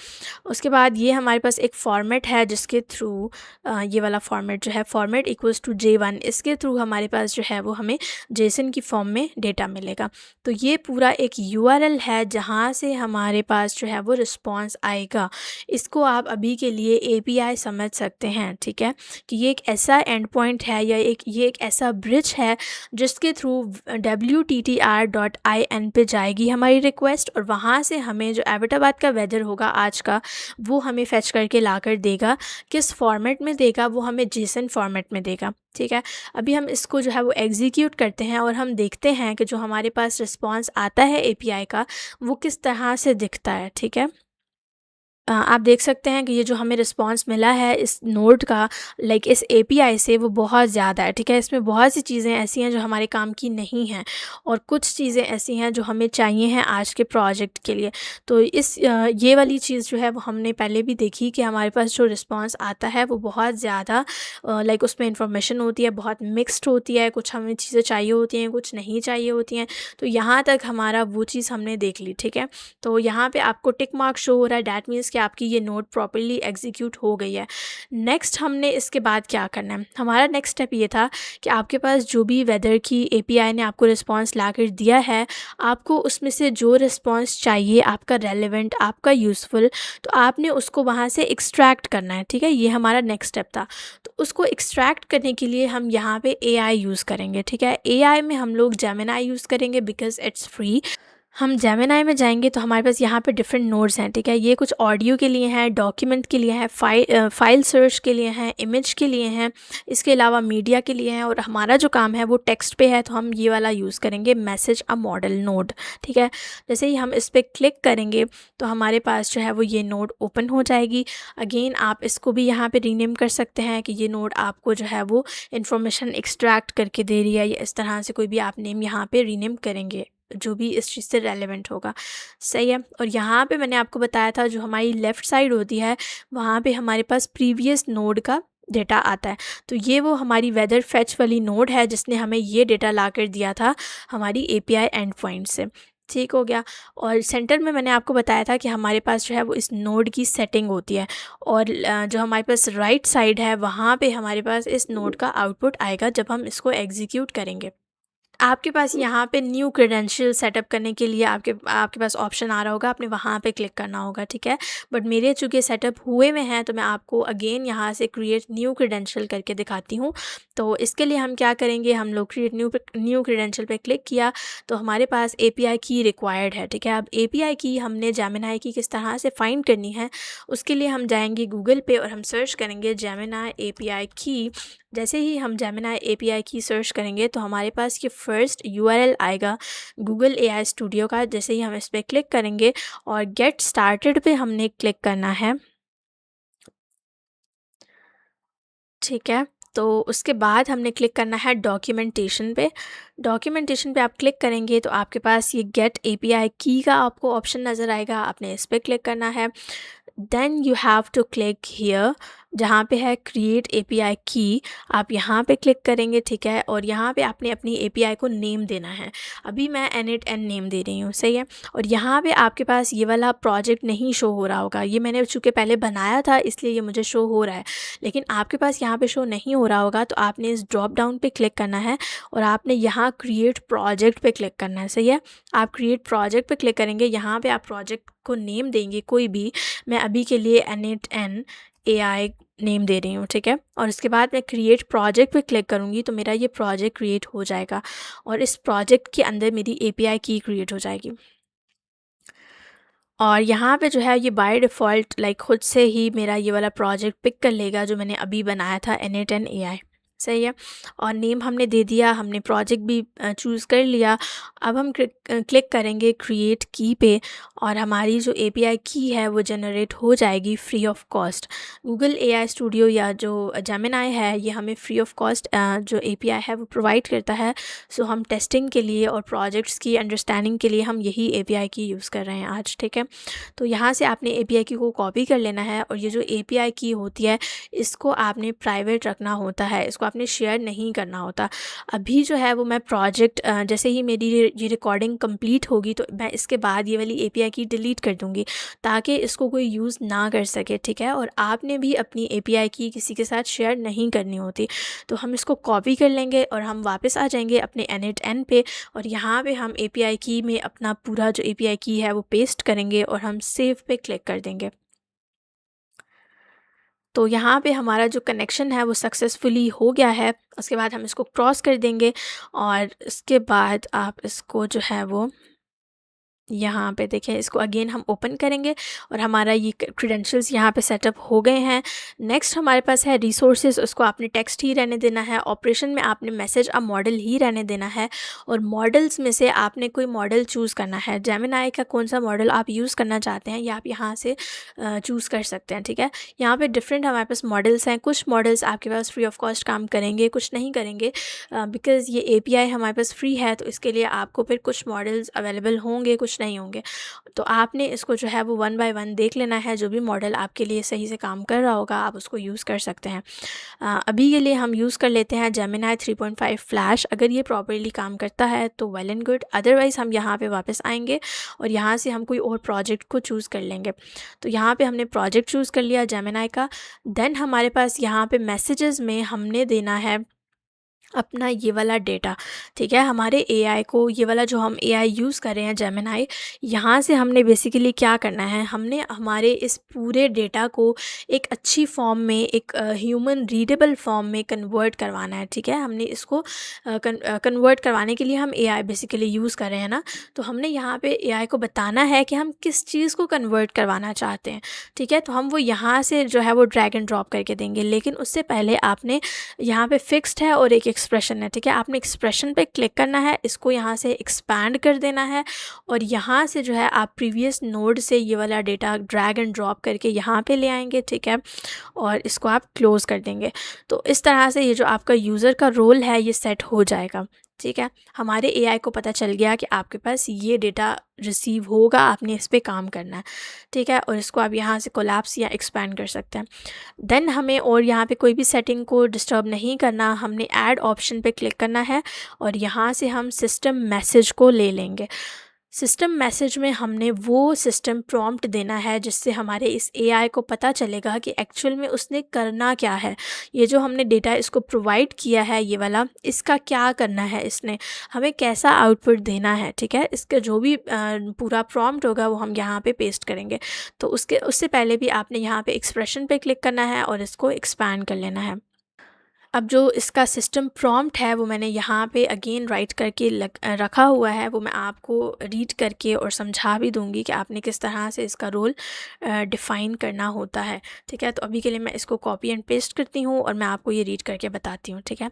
उसके बाद ये हमारे पास एक फॉर्मेट है जिसके थ्रू ये वाला फॉर्मेट जो है, फॉर्मेट इक्वल्स टू J1, इसके थ्रू हमारे पास जो है वो हमें जेसन की फॉर्म में डेटा मिलेगा। तो ये पूरा एक यूआरएल है जहाँ से हमारे पास जो है वो रिस्पॉन्स आएगा। इसको आप अभी के लिए एपीआई समझ सकते हैं, ठीक है, कि ये एक ऐसा एंड पॉइंट है या ये एक ऐसा ब्रिज है जिसके थ्रू WTTR.in पे जाएगी हमारी रिक्वेस्ट, और वहाँ से हमें जो एबटाबाद का वेदर होगा आज का वो हमें फेच करके ला कर देगा। किस फॉर्मेट में देगा? वो हमें जेसन फॉर्मेट में देगा, ठीक है। अभी हम इसको जो है वो एग्जीक्यूट करते हैं और हम देखते हैं कि जो हमारे पास रिस्पॉन्स आता है एपीआई का वो किस तरह से दिखता है, ठीक है। आप देख सकते हैं कि ये जो हमें रिस्पॉन्स मिला है इस नोड का, लाइक इस एपीआई से, वो बहुत ज़्यादा है, ठीक है। इसमें बहुत सी चीज़ें ऐसी हैं जो हमारे काम की नहीं हैं और कुछ चीज़ें ऐसी हैं जो हमें चाहिए हैं आज के प्रोजेक्ट के लिए। तो ये वाली चीज़ जो है वो हमने पहले भी देखी कि हमारे पास जो रिस्पॉन्स आता है वो बहुत ज़्यादा लाइक उसमें इंफॉर्मेशन होती है, बहुत मिक्स्ड होती है, कुछ हमें चीज़ें चाहिए होती हैं, कुछ नहीं चाहिए होती हैं। तो यहाँ तक हमारा वो चीज़ हमने देख ली, ठीक है। तो यहाँ पे आपको टिक मार्क शो हो रहा है, डैट मीन्स कि आपकी ये नोड प्रॉपर्ली एग्जीक्यूट हो गई है। नेक्स्ट हमने इसके बाद क्या करना है, हमारा नेक्स्ट स्टेप ये था कि आपके पास जो भी वेदर की एपीआई ने आपको रिस्पॉन्स ला कर दिया है, आपको उसमें से जो रिस्पॉन्स चाहिए, आपका रेलेवेंट, आपका यूज़फुल, तो आपने उसको वहाँ से एक्सट्रैक्ट करना है, ठीक है। ये हमारा नेक्स्ट स्टेप था। तो उसको एक्सट्रैक्ट करने के लिए हम यहाँ पे एआई यूज़ करेंगे, ठीक है। एआई में हम लोग जेमिनाई यूज़ करेंगे बिकॉज़ इट्स फ्री। हम जेमिनाई में जाएंगे तो हमारे पास यहाँ पे डिफरेंट नोड्स हैं, ठीक है। ये कुछ ऑडियो के लिए हैं, डॉक्यूमेंट के लिए हैं, फाइल सर्च के लिए हैं, इमेज के लिए हैं, इसके अलावा मीडिया के लिए हैं, और हमारा जो काम है वो टेक्स्ट पे है, तो हम ये वाला यूज़ करेंगे, मैसेज अ मॉडल नोड, ठीक है। जैसे ही हम इस पर क्लिक करेंगे तो हमारे पास जो है वो ये नोड ओपन हो जाएगी। अगेन आप इसको भी यहाँ पे रीनेम कर सकते हैं कि ये नोड आपको जो है वो इन्फॉर्मेशन एक्सट्रैक्ट करके दे रही है, या इस तरह से कोई भी आप नेम यहाँ पे रीनेम करेंगे जो भी इस चीज़ से रेलेवेंट होगा, सही है। और यहाँ पे मैंने आपको बताया था जो हमारी लेफ़्ट साइड होती है वहाँ पे हमारे पास प्रीवियस नोड का डेटा आता है। तो ये वो हमारी वेदर फेच वाली नोड है जिसने हमें ये डेटा ला कर दिया था हमारी एपीआई एंड पॉइंट से, ठीक हो गया। और सेंटर में मैंने आपको बताया था कि हमारे पास जो है वो इस नोड की सेटिंग होती है, और जो हमारे पास राइट साइड है वहाँ पे हमारे पास इस नोड का आउटपुट आएगा जब हम इसको एग्जीक्यूट करेंगे। आपके पास यहाँ पे न्यू क्रेडेंशियल सेटअप करने के लिए आपके पास ऑप्शन आ रहा होगा, आपने वहाँ पे क्लिक करना होगा, ठीक है। बट मेरे चूँकि सेटअप हुए में हैं तो मैं आपको अगेन यहाँ से क्रिएट न्यू क्रेडेंशियल करके दिखाती हूँ। तो इसके लिए हम क्या करेंगे, हम लोग क्रिएट न्यू क्रेडेंशियल पे क्लिक किया तो हमारे पास एपीआई की रिक्वायर्ड है, ठीक है। अब एपीआई की हमने जेमिनाई की किस तरह से फाइंड करनी है, उसके लिए हम जाएंगे गूगल पे और हम सर्च करेंगे जेमिनाई एपीआई की। जैसे ही हम जेमिनाई एपीआई की सर्च करेंगे तो हमारे पास ये फर्स्ट यूआरएल आएगा गूगल एआई स्टूडियो का। जैसे ही हम इस पर क्लिक करेंगे और गेट स्टार्टेड पे हमने क्लिक करना है, ठीक है। तो उसके बाद हमने क्लिक करना है डॉक्यूमेंटेशन पे। डॉक्यूमेंटेशन पे आप क्लिक करेंगे तो आपके पास ये गेट एपीआई की का आपको ऑप्शन नज़र आएगा, आपने इस पर क्लिक करना है। Then you have to click here जहाँ पे है क्रिएट एपीआई की, आप यहाँ पे क्लिक करेंगे, ठीक है। और यहाँ पे आपने अपनी एपीआई को नेम देना है। अभी मैं init नेम दे रही हूँ, सही है। और यहाँ पे आपके पास ये वाला प्रोजेक्ट नहीं शो हो रहा होगा, ये मैंने चूँकि पहले बनाया था इसलिए ये मुझे शो हो रहा है, लेकिन आपके पास यहाँ पे शो नहीं हो रहा होगा। तो आपने इस ड्रॉप डाउन पे क्लिक करना है और आपने यहाँ क्रिएट प्रोजेक्ट पे क्लिक करना है, सही है। आप क्रिएट प्रोजेक्ट पे क्लिक करेंगे, यहाँ पे आप प्रोजेक्ट को नेम देंगे कोई भी। मैं अभी के लिए init AI नेम दे रही हूँ, ठीक है। और उसके बाद मैं क्रिएट प्रोजेक्ट पे क्लिक करूँगी तो मेरा ये प्रोजेक्ट क्रिएट हो जाएगा और इस प्रोजेक्ट के अंदर मेरी एपीआई की क्रिएट हो जाएगी। और यहाँ पे जो है ये बाय डिफ़ॉल्ट लाइक खुद से ही मेरा ये वाला प्रोजेक्ट पिक कर लेगा जो मैंने अभी बनाया था N8N AI, सही है। और नेम हमने दे दिया, हमने प्रोजेक्ट भी चूज़ कर लिया। अब हम क्लिक करेंगे क्रिएट की पे और हमारी जो एपीआई की है वो जनरेट हो जाएगी free of cost. Google AI studio या जो जेमिनाई है ये हमें फ्री ऑफ कॉस्ट जो एपीआई है वो प्रोवाइड करता है। सो हम टेस्टिंग के लिए और प्रोजेक्ट्स की अंडरस्टैंडिंग के लिए हम यही एपीआई की यूज़ कर रहे हैं आज, ठीक है। तो यहाँ से आपने एपीआई की को कॉपी कर लेना है और ये जो एपीआई की होती है इसको आपने प्राइवेट रखना होता है, इसको आपने शेयर नहीं करना होता। अभी जो है वो मैं प्रोजेक्ट जैसे ही मेरी ये रिकॉर्डिंग कंप्लीट होगी तो मैं इसके बाद ये वाली एपीआई की डिलीट कर दूँगी ताकि इसको कोई यूज़ ना कर सके, ठीक है। और आपने भी अपनी एपीआई की किसी के साथ शेयर नहीं करनी होती। तो हम इसको कॉपी कर लेंगे और हम वापस आ जाएंगे अपने N8N पे और यहाँ पे हम एपीआई की में अपना पूरा जो एपीआई की है वो पेस्ट करेंगे और हम सेव पे क्लिक कर देंगे। तो यहाँ पे हमारा जो कनेक्शन है वो सक्सेसफुली हो गया है। उसके बाद हम इसको क्रॉस कर देंगे और इसके बाद आप इसको जो है वो यहाँ पे देखें, इसको अगेन हम ओपन करेंगे और हमारा ये क्रेडेंशियल्स यहाँ पे सेटअप हो गए हैं। नेक्स्ट हमारे पास है रिसोर्सेज, उसको आपने टेक्स्ट ही रहने देना है। ऑपरेशन में आपने मैसेज अ मॉडल ही रहने देना है और मॉडल्स में से आपने कोई मॉडल चूज़ करना है। जेमिनाई का कौन सा मॉडल आप यूज़ करना चाहते हैं ये आप यहाँ से चूज़ कर सकते हैं, ठीक है। यहाँ पे डिफरेंट हमारे पास मॉडल्स हैं। कुछ मॉडल्स आपके पास फ्री ऑफ कॉस्ट काम करेंगे, कुछ नहीं करेंगे। बिकॉज़ ये एपीआई हमारे पास फ्री है तो इसके लिए आपको फिर कुछ मॉडल्स अवेलेबल होंगे, कुछ नहीं होंगे। तो आपने इसको जो है वो 1 बाय 1 देख लेना है। जो भी मॉडल आपके लिए सही से काम कर रहा होगा आप उसको यूज़ कर सकते हैं। अभी के लिए हम यूज़ कर लेते हैं जेमिनाई 3.5 फ्लैश। अगर ये प्रॉपर्ली काम करता है तो वेल एंड गुड, अदरवाइज़ हम यहाँ पे वापस आएंगे और यहाँ से हम कोई और प्रोजेक्ट को चूज़ कर लेंगे। तो यहाँ पे हमने प्रोजेक्ट चूज़ कर लिया जेमिनाई का। देन हमारे पास यहाँ पे मैसेजेस में हमने देना है अपना ये वाला डेटा, ठीक है। हमारे एआई को ये वाला जो हम एआई यूज़ कर रहे हैं जेमिनाई, यहाँ से हमने बेसिकली क्या करना है, हमने हमारे इस पूरे डेटा को एक अच्छी फॉर्म में, एक ह्यूमन रीडेबल फॉर्म में कन्वर्ट करवाना है, ठीक है। हमने इसको कन्वर्ट करवाने के लिए हम एआई बेसिकली यूज़ कर रहे हैं ना, तो हमने यहाँ पे एआई को बताना है कि हम किस चीज़ को कन्वर्ट करवाना चाहते हैं, ठीक है। तो हम वो यहाँ से जो है वो ड्रैग एंड ड्रॉप करके देंगे, लेकिन उससे पहले आपने यहाँ पे फिक्स्ड है और एक एक्सप्रेशन है, ठीक है। आपने एक्सप्रेशन पे क्लिक करना है, इसको यहाँ से एक्सपैंड कर देना है और यहाँ से जो है आप प्रीवियस नोड से ये वाला डेटा ड्रैग एंड ड्रॉप करके यहाँ पे ले आएंगे, ठीक है। और इसको आप क्लोज़ कर देंगे। तो इस तरह से ये जो आपका यूज़र का रोल है ये सेट हो जाएगा, ठीक है। हमारे एआई को पता चल गया कि आपके पास ये डेटा रिसीव होगा, आपने इस पे काम करना है, ठीक है। और इसको आप यहाँ से कोलैप्स या एक्सपैंड कर सकते हैं। देन हमें और यहाँ पे कोई भी सेटिंग को डिस्टर्ब नहीं करना, हमने ऐड ऑप्शन पे क्लिक करना है और यहाँ से हम सिस्टम मैसेज को ले लेंगे। सिस्टम मैसेज में हमने वो सिस्टम प्रॉम्प्ट देना है जिससे हमारे इस एआई को पता चलेगा कि एक्चुअल में उसने करना क्या है। ये जो हमने डेटा इसको प्रोवाइड किया है ये वाला, इसका क्या करना है, इसने हमें कैसा आउटपुट देना है, ठीक है। इसका जो भी पूरा प्रॉम्प्ट होगा वो हम यहाँ पे पेस्ट करेंगे। तो उससे पहले भी आपने यहाँ पे एक्सप्रेशन पे क्लिक करना है और इसको एक्सपैंड कर लेना है। अब जो इसका सिस्टम प्रॉम्प्ट है वो मैंने यहाँ पे अगेन राइट करके रखा हुआ है, वो मैं आपको रीड करके और समझा भी दूँगी कि आपने किस तरह से इसका रोल डिफ़ाइन करना होता है, ठीक है। तो अभी के लिए मैं इसको कॉपी एंड पेस्ट करती हूँ और मैं आपको ये रीड करके बताती हूँ, ठीक है।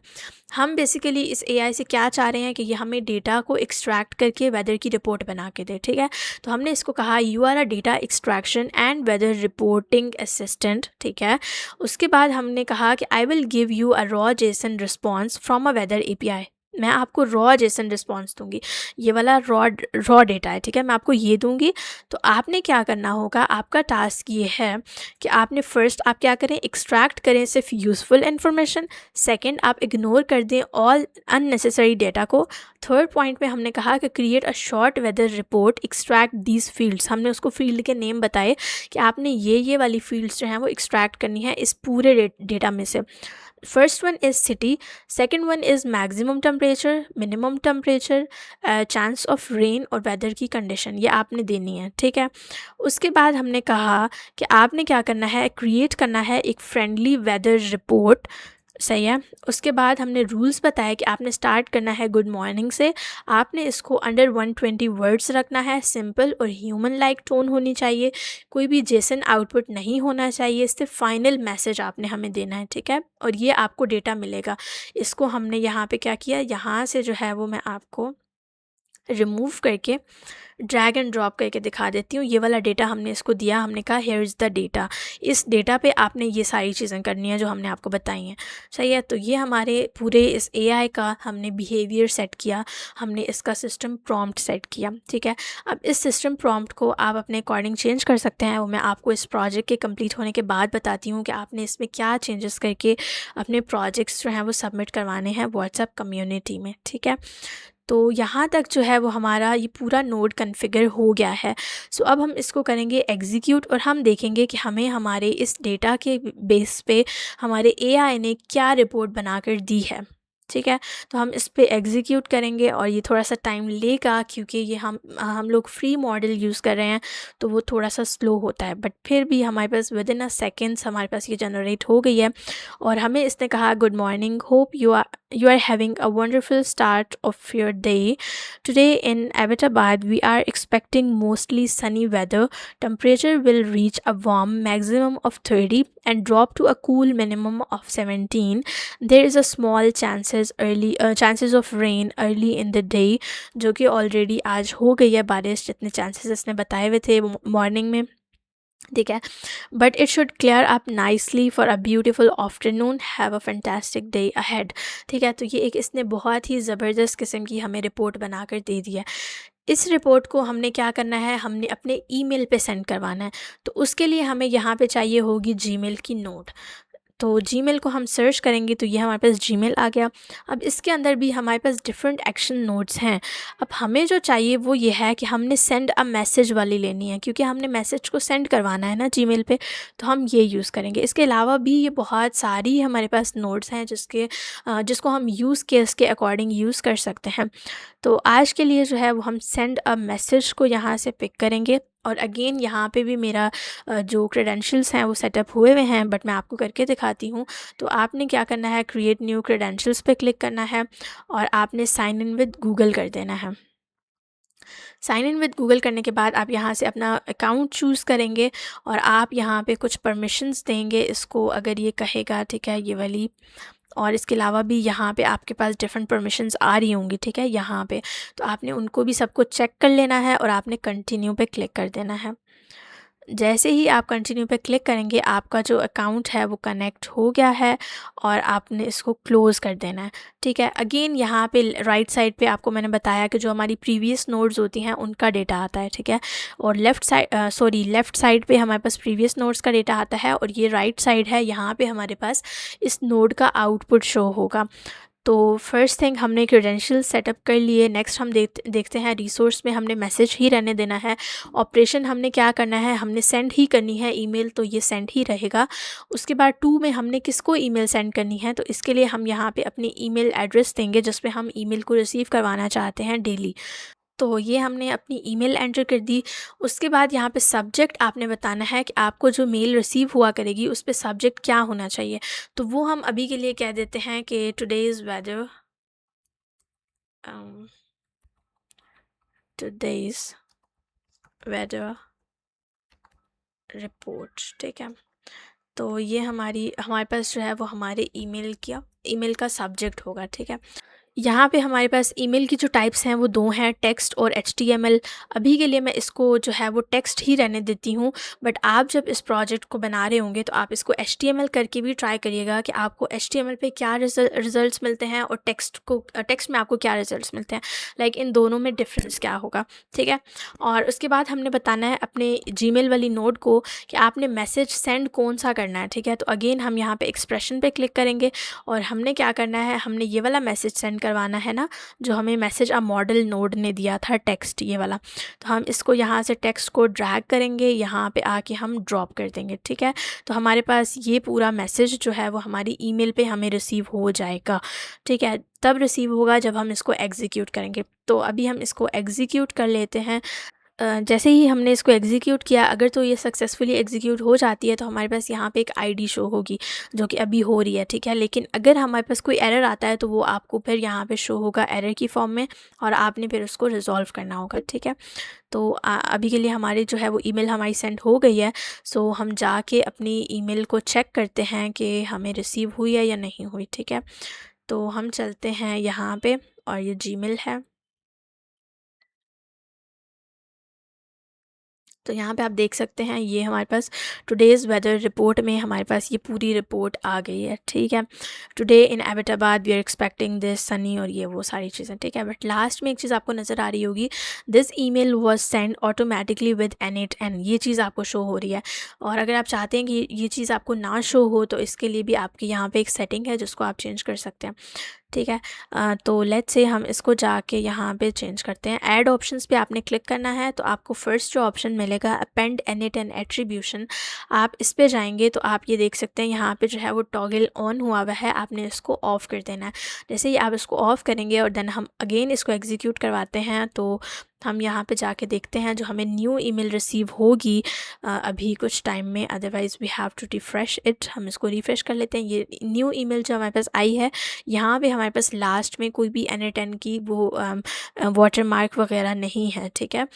हम बेसिकली इस एआई से क्या चाह रहे हैं कि ये हमें डेटा को एक्सट्रैक्ट करके वेदर की रिपोर्ट बना के दे, ठीक है। तो हमने इसको कहा you are a data extraction and weather reporting assistant, ठीक है। उसके बाद हमने कहा कि I will give you a raw JSON response from a weather API. मैं आपको रॉ जेसन रिस्पॉन्स दूंगी, ये वाला रॉ डेटा है, ठीक है, मैं आपको ये दूंगी। तो आपने क्या करना होगा, आपका टास्क ये है कि आपने फर्स्ट आप क्या करें, एक्सट्रैक्ट करें सिर्फ यूज़फुल इन्फॉर्मेशन। सेकंड, आप इग्नोर कर दें ऑल अननेसेसरी डेटा को। थर्ड पॉइंट में हमने कहा कि create a short weather report, extract these fields. हमने उसको फील्ड के नेम बताए कि आपने ये वाली फील्ड्स जो हैं वो एक्सट्रैक्ट करनी है इस पूरे डेटा में से। First one is city, second one is maximum temperature, minimum temperature, chance of rain और वेदर की कंडीशन, ये आपने देनी है, ठीक है। उसके बाद हमने कहा कि आपने क्या करना है, क्रिएट करना है एक फ्रेंडली वेदर रिपोर्ट, सही है। उसके बाद हमने रूल्स बताया कि आपने स्टार्ट करना है गुड मॉर्निंग से, आपने इसको अंडर 120 वर्ड्स रखना है, सिंपल और ह्यूमन लाइक टोन होनी चाहिए, कोई भी जेसन आउटपुट नहीं होना चाहिए, इससे फाइनल मैसेज आपने हमें देना है, ठीक है। और ये आपको डेटा मिलेगा। इसको हमने यहाँ पे क्या किया, यहाँ से जो है वो मैं आपको रिमूव करके ड्रैग एंड ड्रॉप करके दिखा देती हूँ। ये वाला डेटा हमने इसको दिया, हमने कहा हेयर इज़ द डेटा, इस डेटा पे आपने ये सारी चीज़ें करनी है जो हमने आपको बताई हैं, सही है। तो ये हमारे पूरे इस एआई का हमने बिहेवियर सेट किया, हमने इसका सिस्टम प्रॉम्प्ट सेट किया, ठीक है। अब इस सिस्टम प्रॉम्प्ट को आप अपने अकॉर्डिंग चेंज कर सकते हैं, वो मैं आपको इस प्रोजेक्ट के कंप्लीट होने के बाद बताती हूँ कि आपने इसमें क्या चेंजेस करके अपने प्रोजेक्ट्स जो हैं वो सबमिट करवाने हैं व्हाट्सएप कम्युनिटी में, ठीक है। तो यहाँ तक जो है वो हमारा ये पूरा नोड कॉन्फ़िगर हो गया है। सो अब हम इसको करेंगे एग्जीक्यूट और हम देखेंगे कि हमें हमारे इस डेटा के बेस पे हमारे एआई ने क्या रिपोर्ट बनाकर दी है, ठीक है। तो हम इस पे एग्जीक्यूट करेंगे और ये थोड़ा सा टाइम लेगा क्योंकि ये हम लोग फ्री मॉडल यूज़ कर रहे हैं, तो वो थोड़ा सा स्लो होता है, बट फिर भी हमारे पास विद इन अ सेकेंड्स हमारे पास ये जनरेट हो गई है। और हमें इसने कहा good morning, hope you are having a wonderful start of your day. Today in Abbottabad, we are expecting mostly sunny weather. Temperature will reach a warm maximum of 30 and drop to a cool minimum of 17. There is a small chances of rain early in the day, जो कि already आज हो गई है बारिश, जितने chances इसने बताए हुए थे मॉर्निंग में, ठीक है। But it should clear up nicely for a beautiful afternoon, have a fantastic day ahead, ठीक है। तो ये एक इसने बहुत ही ज़बरदस्त किस्म की हमें रिपोर्ट बनाकर दे दी है। इस रिपोर्ट को हमने क्या करना है, हमने अपने ईमेल पे सेंड करवाना है। तो उसके लिए हमें यहाँ पे चाहिए होगी जीमेल की नोट। तो जीमेल को हम सर्च करेंगे तो ये हमारे पास जीमेल आ गया। अब इसके अंदर भी हमारे पास डिफरेंट एक्शन नोट्स हैं। अब हमें जो चाहिए वो ये है कि हमने सेंड अ मैसेज वाली लेनी है, क्योंकि हमने मैसेज को सेंड करवाना है ना जीमेल पे, तो हम ये यूज़ करेंगे। इसके अलावा भी ये बहुत सारी हमारे पास नोट्स हैं जिसको हम यूज़ केस के अकॉर्डिंग यूज़ कर सकते हैं। तो आज के लिए जो है वो हम सेंड अ मैसेज को यहाँ से पिक करेंगे। और अगेन यहाँ पे भी मेरा जो क्रेडेंशियल्स हैं वो सेटअप हुए हुए हैं, बट मैं आपको करके दिखाती हूँ। तो आपने क्या करना है, क्रिएट न्यू क्रेडेंशियल्स पे क्लिक करना है और आपने साइन इन विद गूगल कर देना है। साइन इन विद गूगल करने के बाद आप यहाँ से अपना अकाउंट चूज़ करेंगे और आप यहाँ पे कुछ परमिशंस देंगे इसको, अगर ये कहेगा, ठीक है, ये वाली। और इसके अलावा भी यहाँ पे आपके पास डिफरेंट परमिशंस आ रही होंगी, ठीक है, यहाँ पे। तो आपने उनको भी सबको चेक कर लेना है और आपने कंटिन्यू पे क्लिक कर देना है। जैसे ही आप कंटिन्यू पे क्लिक करेंगे आपका जो अकाउंट है वो कनेक्ट हो गया है और आपने इसको क्लोज़ कर देना है, ठीक है। अगेन यहाँ पे राइट साइड पे आपको मैंने बताया कि जो हमारी प्रीवियस नोट्स होती हैं उनका डेटा आता है, ठीक है। और लेफ़्ट साइड पे हमारे पास प्रीवियस नोट्स का डेटा आता है और ये राइट साइड है, यहाँ पे हमारे पास इस नोड का आउटपुट शो होगा। तो फर्स्ट थिंग हमने क्रेडेंशियल सेटअप कर लिए। नेक्स्ट हम देखते हैं रिसोर्स में हमने मैसेज ही रहने देना है। ऑपरेशन हमने क्या करना है, हमने सेंड ही करनी है ईमेल, तो ये सेंड ही रहेगा। उसके बाद 2 में हमने किसको ईमेल सेंड करनी है, तो इसके लिए हम यहाँ पे अपनी ईमेल एड्रेस देंगे जिस पे हम ईमेल को रिसीव करवाना चाहते हैं डेली। तो ये हमने अपनी ईमेल एंटर कर दी। उसके बाद यहाँ पे सब्जेक्ट आपने बताना है कि आपको जो मेल रिसीव हुआ करेगी उस पे सब्जेक्ट क्या होना चाहिए। तो वो हम अभी के लिए कह देते हैं कि today's weather, today's weather report, ठीक है। तो ये हमारे पास जो है वो हमारे ईमेल का सब्जेक्ट होगा, ठीक है। यहाँ पे हमारे पास ईमेल की जो टाइप्स हैं वो 2 हैं, टेक्स्ट और एचटीएमएल। अभी के लिए मैं इसको जो है वो टेक्स्ट ही रहने देती हूँ, बट आप जब इस प्रोजेक्ट को बना रहे होंगे तो आप इसको एचटीएमएल करके भी ट्राई करिएगा कि आपको एचटीएमएल पे क्या रिजल्ट्स मिलते हैं और टेक्स्ट में आपको क्या रिजल्ट्स मिलते हैं, लाइक इन दोनों में डिफरेंस क्या होगा, ठीक है। और उसके बाद हमने बताना है अपने जीमेल वाली नोट को कि आपने मैसेज सेंड कौन सा करना है, ठीक है। तो अगेन हम यहाँ पे एक्सप्रेशन पे क्लिक करेंगे और हमने क्या करना है, हमने ये वाला मैसेज सेंड करवाना है ना, जो हमें मैसेज मॉडल नोड ने दिया था टेक्स्ट ये वाला, तो हम इसको यहाँ से टेक्स्ट को ड्रैग करेंगे, यहाँ पे आके हम ड्रॉप कर देंगे, ठीक है। तो हमारे पास ये पूरा मैसेज जो है वो हमारी ईमेल पे हमें रिसीव हो जाएगा, ठीक है। तब रिसीव होगा जब हम इसको एग्जीक्यूट करेंगे। तो अभी हम इसको एग्जीक्यूट कर लेते हैं। जैसे ही हमने इसको एग्जीक्यूट किया, अगर तो ये सक्सेसफुली एग्जीक्यूट हो जाती है तो हमारे पास यहाँ पे एक आईडी शो होगी, जो कि अभी हो रही है, ठीक है। लेकिन अगर हमारे पास कोई एरर आता है तो वो आपको फिर यहाँ पे शो होगा एरर की फॉर्म में, और आपने फिर उसको रिजॉल्व करना होगा, ठीक है। तो अभी के लिए हमारी जो है वो ईमेल हमारी सेंड हो गई है। सो हम जाके अपनी ईमेल को चेक करते हैं कि हमें रिसीव हुई है या नहीं हुई, ठीक है। तो हम चलते हैं यहाँ पे, और ये जीमेल है। तो यहाँ पे आप देख सकते हैं, ये हमारे पास टुडेज़ वेदर रिपोर्ट में हमारे पास ये पूरी रिपोर्ट आ गई है, ठीक है। Today in Abbottabad we are expecting this sunny, और ये वो सारी चीज़ें, ठीक है। बट लास्ट में एक चीज़ आपको नज़र आ रही होगी, this email was send automatically with एनिट एन, ये चीज़ आपको शो हो रही है। और अगर आप चाहते हैं कि ये चीज़ आपको ना शो हो, तो इसके लिए भी आपके यहाँ पे एक सेटिंग है जिसको आप चेंज कर सकते हैं, ठीक है। तो लेट्स से हम इसको जाके यहाँ पे चेंज करते हैं। ऐड ऑप्शंस पे आपने क्लिक करना है, तो आपको फर्स्ट जो ऑप्शन मिलेगा अपेंड एनिट एंड एट्रीब्यूशन, आप इस पे जाएंगे तो आप ये देख सकते हैं यहाँ पे जो है वो टॉगल ऑन हुआ हुआ है, आपने इसको ऑफ़ कर देना है। जैसे ही आप इसको ऑफ़ करेंगे और देन हम अगेन इसको एग्जीक्यूट करवाते हैं, तो हम यहाँ पे जाके देखते हैं जो हमें न्यू ईमेल रिसीव होगी अभी कुछ टाइम में, otherwise we have to refresh it. हम इसको रिफ़्रेश कर लेते हैं। ये न्यू ईमेल जो हमारे पास आई है, यहाँ पे हमारे पास लास्ट में कोई भी NA10 की वो वाटर मार्क वगैरह नहीं है, ठीक है।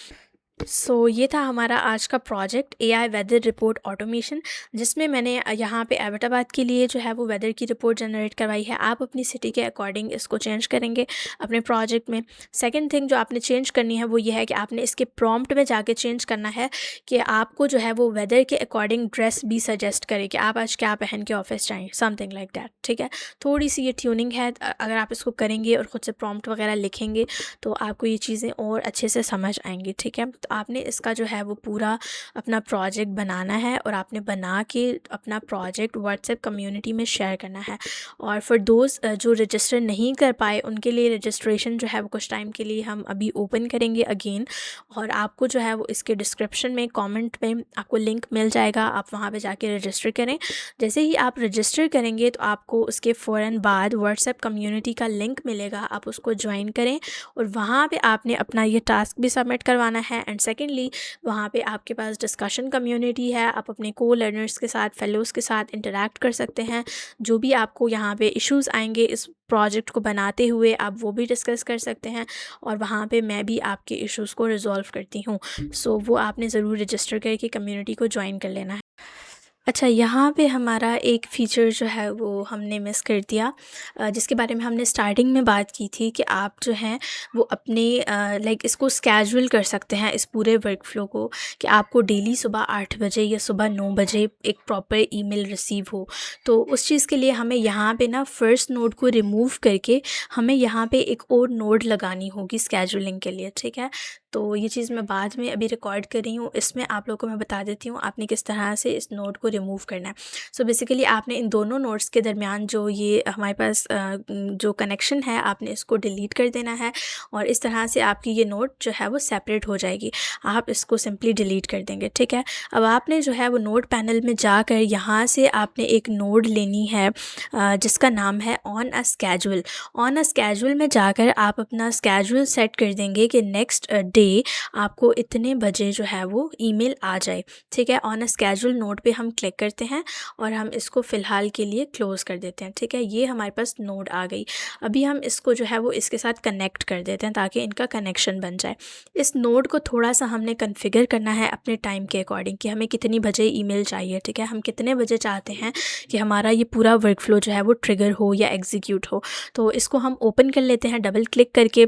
सो ये था हमारा आज का project AI weather report automation, जिसमें मैंने यहाँ पे एबटाबाद के लिए जो है वो वेदर की रिपोर्ट जनरेट करवाई है। आप अपनी सिटी के अकॉर्डिंग इसको चेंज करेंगे अपने प्रोजेक्ट में। सेकंड थिंग जो आपने चेंज करनी है वो ये है कि आपने इसके प्रॉम्प्ट में जाके चेंज करना है कि आपको जो है वो वेदर के अकॉर्डिंग ड्रेस भी सजेस्ट करे कि आप आज क्या पहन के ऑफिस जाएँ, समथिंग लाइक दैट, ठीक है। थोड़ी सी ये ट्यूनिंग है, अगर आप इसको करेंगे और ख़ुद से प्रॉम्प्ट वगैरह लिखेंगे तो आपको ये चीज़ें और अच्छे से समझ आएंगी, ठीक है। तो आपने इसका जो है वो पूरा अपना प्रोजेक्ट बनाना है, और आपने बना के अपना प्रोजेक्ट व्हाट्सएप कम्युनिटी में शेयर करना है। और फॉर दोस्त जो रजिस्टर नहीं कर पाए, उनके लिए रजिस्ट्रेशन जो है वो कुछ टाइम के लिए हम अभी ओपन करेंगे अगेन, और आपको जो है वो इसके डिस्क्रिप्शन में कमेंट में आपको लिंक मिल जाएगा, आप वहाँ पे जाके रजिस्टर करें। जैसे ही आप रजिस्टर करेंगे तो आपको उसके फ़ौरन बाद व्हाट्सएप कम्युनिटी का लिंक मिलेगा, आप उसको ज्वाइन करें, और वहाँ पे आपने अपना ये टास्क भी सबमिट करवाना है। एंड सेकेंडली वहाँ पे आपके पास डिस्कशन कम्युनिटी है, आप अपने को लर्नर्स के साथ, फेलोज़ के साथ इंटरेक्ट कर सकते हैं। जो भी आपको यहाँ पे इश्यूज़ आएंगे इस प्रोजेक्ट को बनाते हुए, आप वो भी डिस्कस कर सकते हैं, और वहाँ पे मैं भी आपके इश्यूज़ को रिजॉल्व करती हूँ। सो वो आपने ज़रूर रजिस्टर करके कम्युनिटी को ज्वाइन कर लेना है। अच्छा, यहाँ पे हमारा एक फ़ीचर जो है वो हमने मिस कर दिया, जिसके बारे में हमने स्टार्टिंग में बात की थी कि आप जो हैं वो अपने लाइक इसको स्केड्यूल कर सकते हैं, इस पूरे वर्क फ्लो को, कि आपको डेली सुबह 8 बजे या सुबह 9 बजे एक प्रॉपर ईमेल रिसीव हो। तो उस चीज़ के लिए हमें यहाँ पे ना फर्स्ट नोड को रिमूव करके हमें यहाँ पे एक और नोड लगानी होगी स्केड्यूलिंग के लिए, ठीक है। तो ये चीज़ मैं बाद में अभी रिकॉर्ड कर रही हूँ, इसमें आप लोगों को मैं बता देती हूँ आपने किस तरह से इस नोड को रिमूव करना है। सो बेसिकली आपने इन दोनों नोड्स के दरमियान जो ये हमारे पास जो कनेक्शन है, आपने इसको डिलीट कर देना है, और इस तरह से आपकी ये नोड जो है वो सेपरेट हो जाएगी। आप इसको सिंपली डिलीट कर देंगे, ठीक है। अब आपने जो है वो नोड पैनल में जाकर यहाँ से आपने एक नोड लेनी है जिसका नाम है on a schedule. On a schedule में जाकर आप अपना स्केड्यूल सेट कर देंगे कि नेक्स्ट डे आपको इतने बजे जो है वो ईमेल आ जाए, ठीक है। ऑन अ स्केड्यूल नोड पे हम क्लिक करते हैं, और हम इसको फ़िलहाल के लिए क्लोज़ कर देते हैं, ठीक है। ये हमारे पास नोड आ गई। अभी हम इसको जो है वो इसके साथ कनेक्ट कर देते हैं ताकि इनका कनेक्शन बन जाए। इस नोड को थोड़ा सा हमने कन्फिगर करना है अपने टाइम के अकॉर्डिंग कि हमें कितनी बजे ईमेल चाहिए, ठीक है। हम कितने बजे चाहते हैं कि हमारा ये पूरा वर्क फ्लो जो है वो ट्रिगर हो या एग्जीक्यूट हो। तो इसको हम ओपन कर लेते हैं डबल क्लिक करके।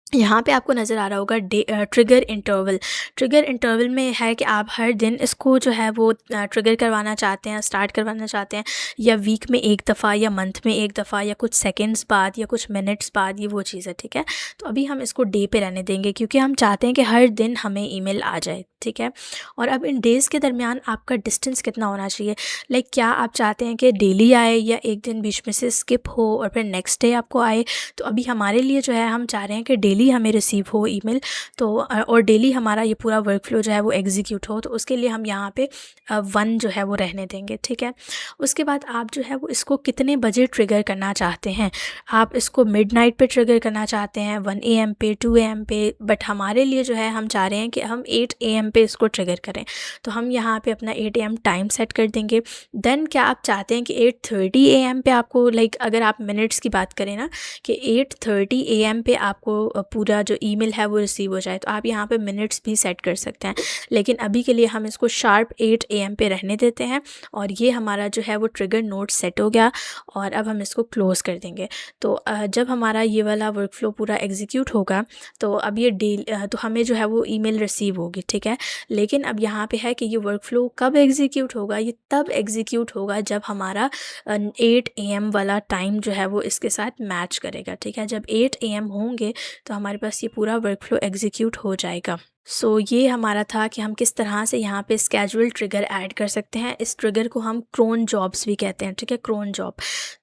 यहाँ पे आपको नज़र आ रहा होगा ट्रिगर इंटरवल। ट्रिगर इंटरवल में है कि आप हर दिन इसको जो है वो ट्रिगर करवाना चाहते हैं, स्टार्ट करवाना चाहते हैं, या वीक में एक दफ़ा, या मंथ में एक दफ़ा, या कुछ सेकंड्स बाद, या कुछ मिनट्स बाद, ये वो चीज़ है, ठीक है। तो अभी हम इसको डे पे रहने देंगे क्योंकि हम चाहते हैं कि हर दिन हमें ईमेल आ जाए। ठीक है। और अब इन डेज़ के दरमियान आपका डिस्टेंस कितना होना चाहिए, लाइक क्या आप चाहते हैं कि डेली आए या एक दिन बीच में से स्किप हो और फिर नेक्स्ट डे आपको आए। तो अभी हमारे लिए जो है हम चाह रहे हैं कि डेली हमें रिसीव हो ईमेल, तो और डेली हमारा ये पूरा वर्क फ्लो जो है वो एग्जीक्यूट हो। तो उसके लिए हम यहाँ पे 1 जो है वो रहने देंगे, ठीक है। उसके बाद आप जो है वो इसको कितने बजे ट्रिगर करना चाहते हैं, आप इसको मिडनाइट पे ट्रिगर करना चाहते हैं, 1 AM पे, 2 AM पे, बट हमारे लिए जो है हम चाह रहे हैं कि हम 8 AM पे इसको ट्रिगर करें। तो हम यहाँ पे अपना 8 AM टाइम सेट कर देंगे। देन क्या आप चाहते हैं कि 8:30 AM पे आपको, लाइक अगर आप मिनट्स की बात करें ना, कि 8:30 AM पे आपको पूरा जो ईमेल है वो रिसीव हो जाए, तो आप यहाँ पे मिनट्स भी सेट कर सकते हैं। लेकिन अभी के लिए हम इसको शार्प 8 AM पे रहने देते हैं। और ये हमारा जो है वो ट्रिगर नोट सेट हो गया और अब हम इसको क्लोज़ कर देंगे। तो जब हमारा ये वाला वर्क फ्लो पूरा एग्जीक्यूट होगा तो अब ये तो हमें जो है वो ईमेल रिसीव होगी, ठीक है। लेकिन अब यहाँ पे है कि ये वर्क फ्लो कब एग्जीक्यूट होगा, ये तब एग्जीक्यूट होगा जब हमारा 8 AM वाला टाइम जो है वो इसके साथ मैच करेगा, ठीक है। जब 8 AM होंगे तो हमारे पास ये पूरा वर्क फ्लो एग्जीक्यूट हो जाएगा। ये हमारा था कि हम किस तरह से यहाँ पे स्केजुअल ट्रिगर ऐड कर सकते हैं। इस ट्रिगर को हम क्रोन जॉब्स भी कहते हैं, ठीक है, क्रोन जॉब।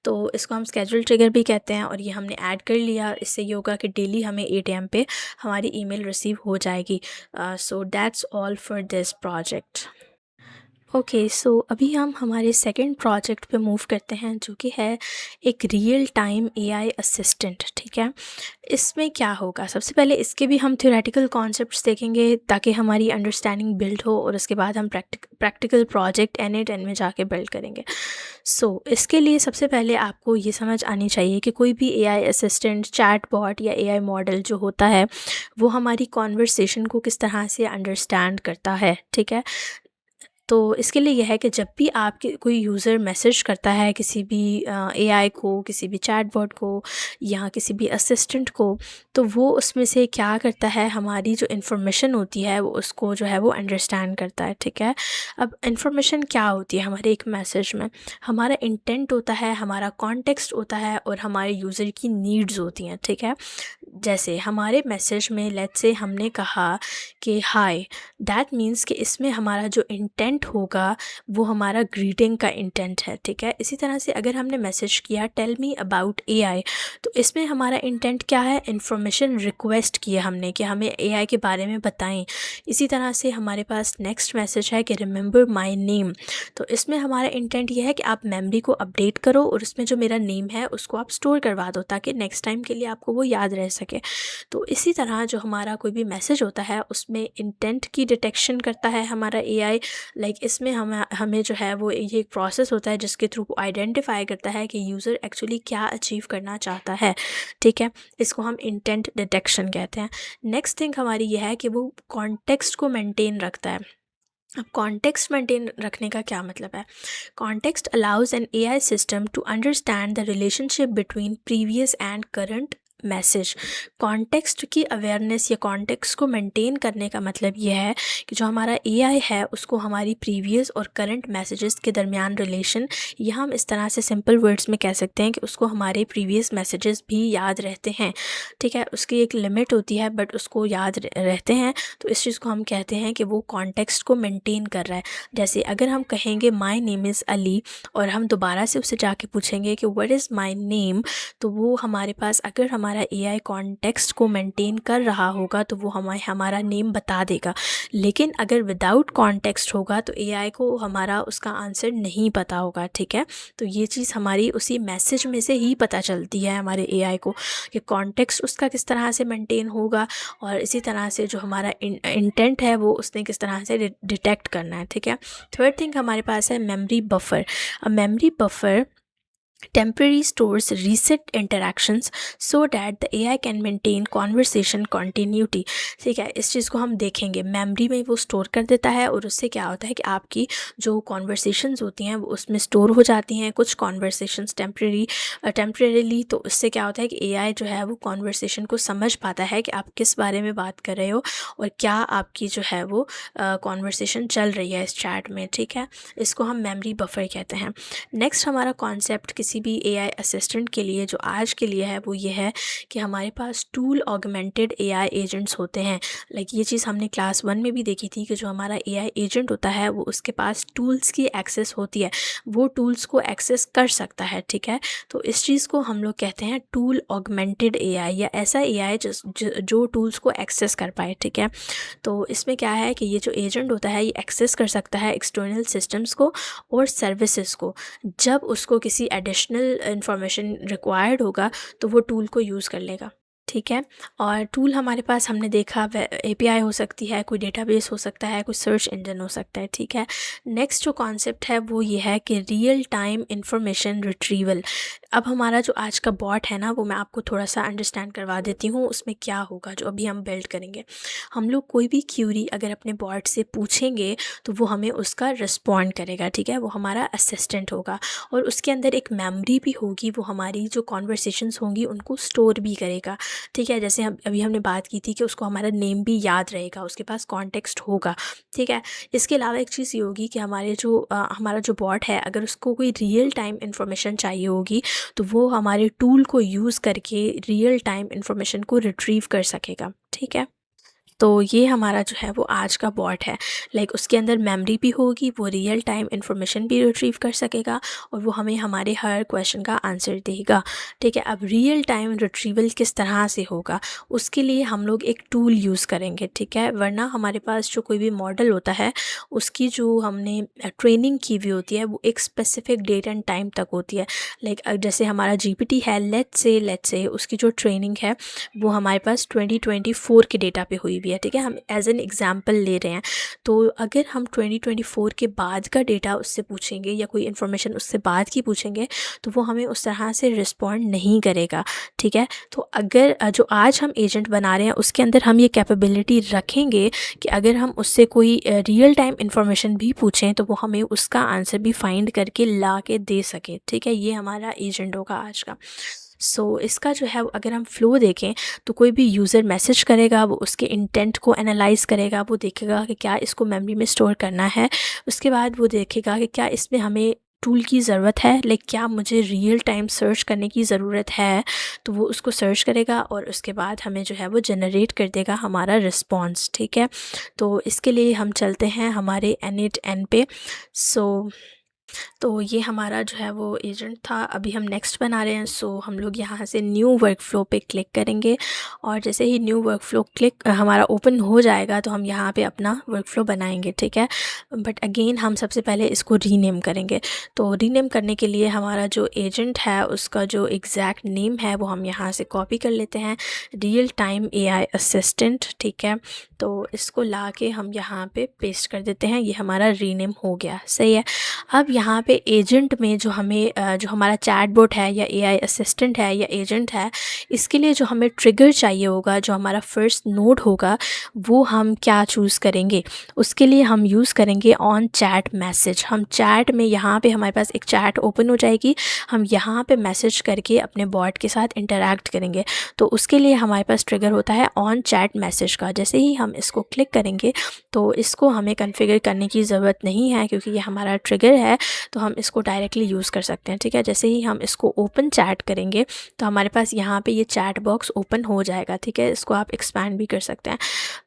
तो इसको हम स्केजुअल ट्रिगर भी कहते हैं और ये हमने ऐड कर लिया। इससे ये होगा कि डेली हमें 8 AM पे हमारी ईमेल रिसीव हो जाएगी। So that's all for this project. Okay, so अभी हम हमारे सेकंड प्रोजेक्ट पे मूव करते हैं, जो कि है एक रियल टाइम एआई असिस्टेंट, ठीक है। इसमें क्या होगा, सबसे पहले इसके भी हम थ्योरेटिकल कॉन्सेप्ट्स देखेंगे ताकि हमारी अंडरस्टैंडिंग बिल्ड हो और उसके बाद हम प्रैक्टिकल प्रोजेक्ट N8N में जाके बिल्ड करेंगे। इसके लिए सबसे पहले आपको ये समझ आनी चाहिए कि कोई भी एआई असिस्टेंट, चैटबॉट या एआई मॉडल जो होता है वो हमारी कॉन्वर्सेशन को किस तरह से अंडरस्टैंड करता है, ठीक है। तो इसके लिए यह है कि जब भी आपके कोई यूज़र मैसेज करता है किसी भी एआई को, किसी भी चैटबॉट को या किसी भी असिस्टेंट को, तो वो उसमें से क्या करता है, हमारी जो इन्फॉर्मेशन होती है वो उसको जो है वो अंडरस्टैंड करता है, ठीक है। अब इन्फॉर्मेशन क्या होती है हमारे एक मैसेज में, हमारा इंटेंट होता है, हमारा कॉन्टेक्स्ट होता है और हमारे यूज़र की नीड्स होती हैं, ठीक है। जैसे हमारे मैसेज में लेट्स से हमने कहा कि हाय, दैट मीन्स कि इसमें हमारा जो इंटेंट होगा वो हमारा ग्रीटिंग का इंटेंट है, ठीक है। इसी तरह से अगर हमने मैसेज किया टेल मी अबाउट एआई, तो इसमें हमारा इंटेंट क्या है, इन्फॉर्मेशन रिक्वेस्ट किया हमने कि हमें एआई के बारे में बताएं। इसी तरह से हमारे पास नेक्स्ट मैसेज है कि रिमेंबर माय नेम, तो इसमें हमारा इंटेंट ये है कि आप मेमोरी को अपडेट करो और उसमें जो मेरा नेम है उसको आप स्टोर करवा दो ताकि नेक्स्ट टाइम के लिए आपको वो याद रह सके। तो इसी तरह जो हमारा कोई भी मैसेज होता है उसमें इंटेंट की डिटेक्शन करता है हमारा एआई। लाइक इसमें हमें जो है वो ये एक प्रोसेस होता है जिसके थ्रू वो आइडेंटिफाई करता है कि यूज़र एक्चुअली क्या अचीव करना चाहता है, ठीक है। इसको हम इंटेंट डिटेक्शन कहते हैं। नेक्स्ट थिंग हमारी यह है कि वो कॉन्टेक्स्ट को मेंटेन रखता है। अब कॉन्टेक्स्ट मेंटेन रखने का क्या मतलब है, context allows an AI system to understand the relationship between previous and current message. Context की अवेयरनेस या कॉन्टेक्स्ट को मेंटेन करने का मतलब यह है कि जो हमारा एआई है उसको हमारी प्रीवियस और करंट मैसेजेस के दरमियान रिलेशन, या हम इस तरह से सिंपल वर्ड्स में कह सकते हैं कि उसको हमारे प्रीवियस मैसेजेस भी याद रहते हैं, ठीक है। उसकी एक लिमिट होती है बट उसको याद रहते हैं, तो इस चीज़ को हम कहते हैं कि वो कॉन्टेक्स्ट को मेंटेन कर रहा है। जैसे अगर हम कहेंगे माय नेम इज़ अली और हम दोबारा से उससे जाके पूछेंगे कि व्हाट इज़ माय नेम, तो वो हमारे पास, अगर हमारा एआई कॉन्टेक्स्ट को मेंटेन कर रहा होगा तो वो हमारा नेम बता देगा। लेकिन अगर विदाउट कॉन्टेक्स्ट होगा तो एआई को हमारा उसका आंसर नहीं पता होगा, ठीक है। तो ये चीज़ हमारी उसी मैसेज में से ही पता चलती है हमारे एआई को कि कॉन्टेक्स्ट उसका किस तरह से मेंटेन होगा और इसी तरह से जो हमारा इंटेंट है वो उसने किस तरह से डिटेक्ट करना है, ठीक है। थर्ड थिंग हमारे पास है memory buffer. A memory buffer temporary stores recent interactions so that the AI can maintain conversation continuity, ठीक है। इस चीज़ को हम देखेंगे, मेमोरी में वो स्टोर कर देता है और उससे क्या होता है कि आपकी जो कॉन्वर्सेशंस होती हैं वो उसमें स्टोर हो जाती हैं, कुछ कॉन्वर्सेशंस टेम्परेरीली। तो उससे क्या होता है कि एआई जो है वो कॉन्वर्सेशन को समझ पाता है कि आप किस बारे में बात कर रहे हो और क्या आपकी जो है वो कॉन्वर्सेशन चल रही है इस चैट में, ठीक है। इसको हम मेमोरी बफर कहते हैं। नेक्स्ट हमारा कॉन्सेप्ट किसी भी एआई असिस्टेंट के लिए जो आज के लिए है वो ये है कि हमारे पास टूल ऑगमेंटेड एआई एजेंट्स होते हैं। लाइक ये चीज़ हमने क्लास 1 में भी देखी थी कि जो हमारा एआई एजेंट होता है वो उसके पास टूल्स की एक्सेस होती है, वो टूल्स को एक्सेस कर सकता है, ठीक है। तो इस चीज़ को हम लोग कहते हैं टूल ऑगमेंटेड एआई, या ऐसा एआई जो टूल्स को एक्सेस कर पाए, ठीक है। तो इसमें क्या है कि ये जो एजेंट होता है ये एक्सेस कर सकता है एक्सटर्नल सिस्टम्स को और सर्विसेज को। जब उसको किसी एडिशनल इंफॉर्मेशन रिक्वायर्ड होगा तो वो टूल को यूज़ कर लेगा, ठीक है। और टूल हमारे पास हमने देखा एपीआई हो सकती है, कोई डेटाबेस हो सकता है, कोई सर्च इंजन हो सकता है, ठीक है। नेक्स्ट जो कॉन्सेप्ट है वो ये है कि रियल टाइम इंफॉर्मेशन रिट्रीवल। अब हमारा जो आज का बॉट है ना वो मैं आपको थोड़ा सा अंडरस्टैंड करवा देती हूँ उसमें क्या होगा जो अभी हम बिल्ड करेंगे। हम लोग कोई भी क्यूरी अगर अपने बॉट से पूछेंगे तो वो हमें उसका रिस्पॉन्ड करेगा, ठीक है। वो हमारा असिस्टेंट होगा और उसके अंदर एक मेमोरी भी होगी, वो हमारी जो कॉन्वर्सेशंस होंगी उनको स्टोर भी करेगा, ठीक है। जैसे हम अभी हमने बात की थी कि उसको हमारा नेम भी याद रहेगा, उसके पास कॉन्टेक्स्ट होगा, ठीक है। इसके अलावा एक चीज़ ये होगी कि हमारा जो बॉट है अगर उसको कोई रियल टाइम इन्फॉर्मेशन चाहिए होगी तो वो हमारे टूल को यूज़ करके रियल टाइम इन्फॉर्मेशन को रिट्रीव कर सकेगा, ठीक है। तो ये हमारा जो है वो आज का बॉट है। लाइक उसके अंदर मेमोरी भी होगी, वो रियल टाइम इन्फॉर्मेशन भी रिट्रीव कर सकेगा और वो हमें हमारे हर क्वेश्चन का आंसर देगा, ठीक है। अब रियल टाइम रिट्रीवल किस तरह से होगा उसके लिए हम लोग एक टूल यूज़ करेंगे, ठीक है। वरना हमारे पास जो कोई भी मॉडल होता है उसकी जो हमने ट्रेनिंग की हुई होती है वो एक स्पेसिफिक डेट एंड टाइम तक होती है। लाइक जैसे हमारा जीपीटी है, लेट्स से उसकी जो ट्रेनिंग है वो हमारे पास 2024 के डेटा पे हुई हुई है, ठीक है। हम एज एन एग्जांपल ले रहे हैं। तो अगर हम 2024 के बाद का डेटा उससे पूछेंगे या कोई इन्फॉर्मेशन उससे बाद की पूछेंगे तो वो हमें उस तरह से रिस्पॉन्ड नहीं करेगा, ठीक है। तो अगर जो आज हम एजेंट बना रहे हैं उसके अंदर हम ये कैपेबिलिटी रखेंगे कि अगर हम उससे कोई रियल टाइम इन्फॉर्मेशन भी पूछें तो वो हमें उसका आंसर भी फाइंड करके ला के दे सके, ठीक है। ये हमारा एजेंट होगा आज का। इसका जो है अगर हम फ़्लो देखें तो कोई भी यूज़र मैसेज करेगा, वो उसके इंटेंट को एनालाइज़ करेगा, वो देखेगा कि क्या इसको मेमोरी में स्टोर करना है। उसके बाद वो देखेगा कि क्या इसमें हमें टूल की ज़रूरत है, लाइक क्या मुझे रियल टाइम सर्च करने की ज़रूरत है, तो वो उसको सर्च करेगा और उसके बाद हमें जो है वो जनरेट कर देगा हमारा रिस्पॉन्स, ठीक है। तो इसके लिए हम चलते हैं हमारे N8N पे। तो ये हमारा जो है वो एजेंट था। अभी हम नेक्स्ट बना रहे हैं। हम लोग यहाँ से न्यू वर्कफ़्लो पे क्लिक करेंगे और जैसे ही न्यू वर्कफ़्लो हमारा ओपन हो जाएगा तो हम यहाँ पे अपना वर्कफ़्लो बनाएंगे, ठीक है। बट अगेन हम सबसे पहले इसको रीनेम करेंगे। तो रीनेम करने के लिए हमारा जो एजेंट है उसका जो एग्जैक्ट नेम है वो हम यहाँ से कॉपी कर लेते हैं, रियल टाइम एआई असिस्टेंट, ठीक है। तो इसको ला के हम यहाँ पे पेस्ट कर देते हैं। ये हमारा रीनेम हो गया, सही है। अब यहाँ पे एजेंट में जो हमारा चैटबॉट है या एआई असिस्टेंट है या एजेंट है, इसके लिए जो हमें ट्रिगर चाहिए होगा, जो हमारा फर्स्ट नोड होगा, वो हम क्या चूज़ करेंगे। उसके लिए हम यूज़ करेंगे ऑन चैट मैसेज। हम चैट में यहाँ पे हमारे पास एक चैट ओपन हो जाएगी, हम यहाँ पे मैसेज करके अपने बॉट के साथ इंटरेक्ट करेंगे। तो उसके लिए हमारे पास ट्रिगर होता है ऑन चैट मैसेज का। जैसे ही हम इसको क्लिक करेंगे तो इसको हमें कॉन्फ़िगर करने की ज़रूरत नहीं है क्योंकि ये हमारा ट्रिगर है, तो हम इसको डायरेक्टली यूज़ कर सकते हैं, ठीक है। जैसे ही हम इसको ओपन चैट करेंगे तो हमारे पास यहाँ पे ये चैट बॉक्स ओपन हो जाएगा, ठीक है। इसको आप एक्सपैंड भी कर सकते हैं।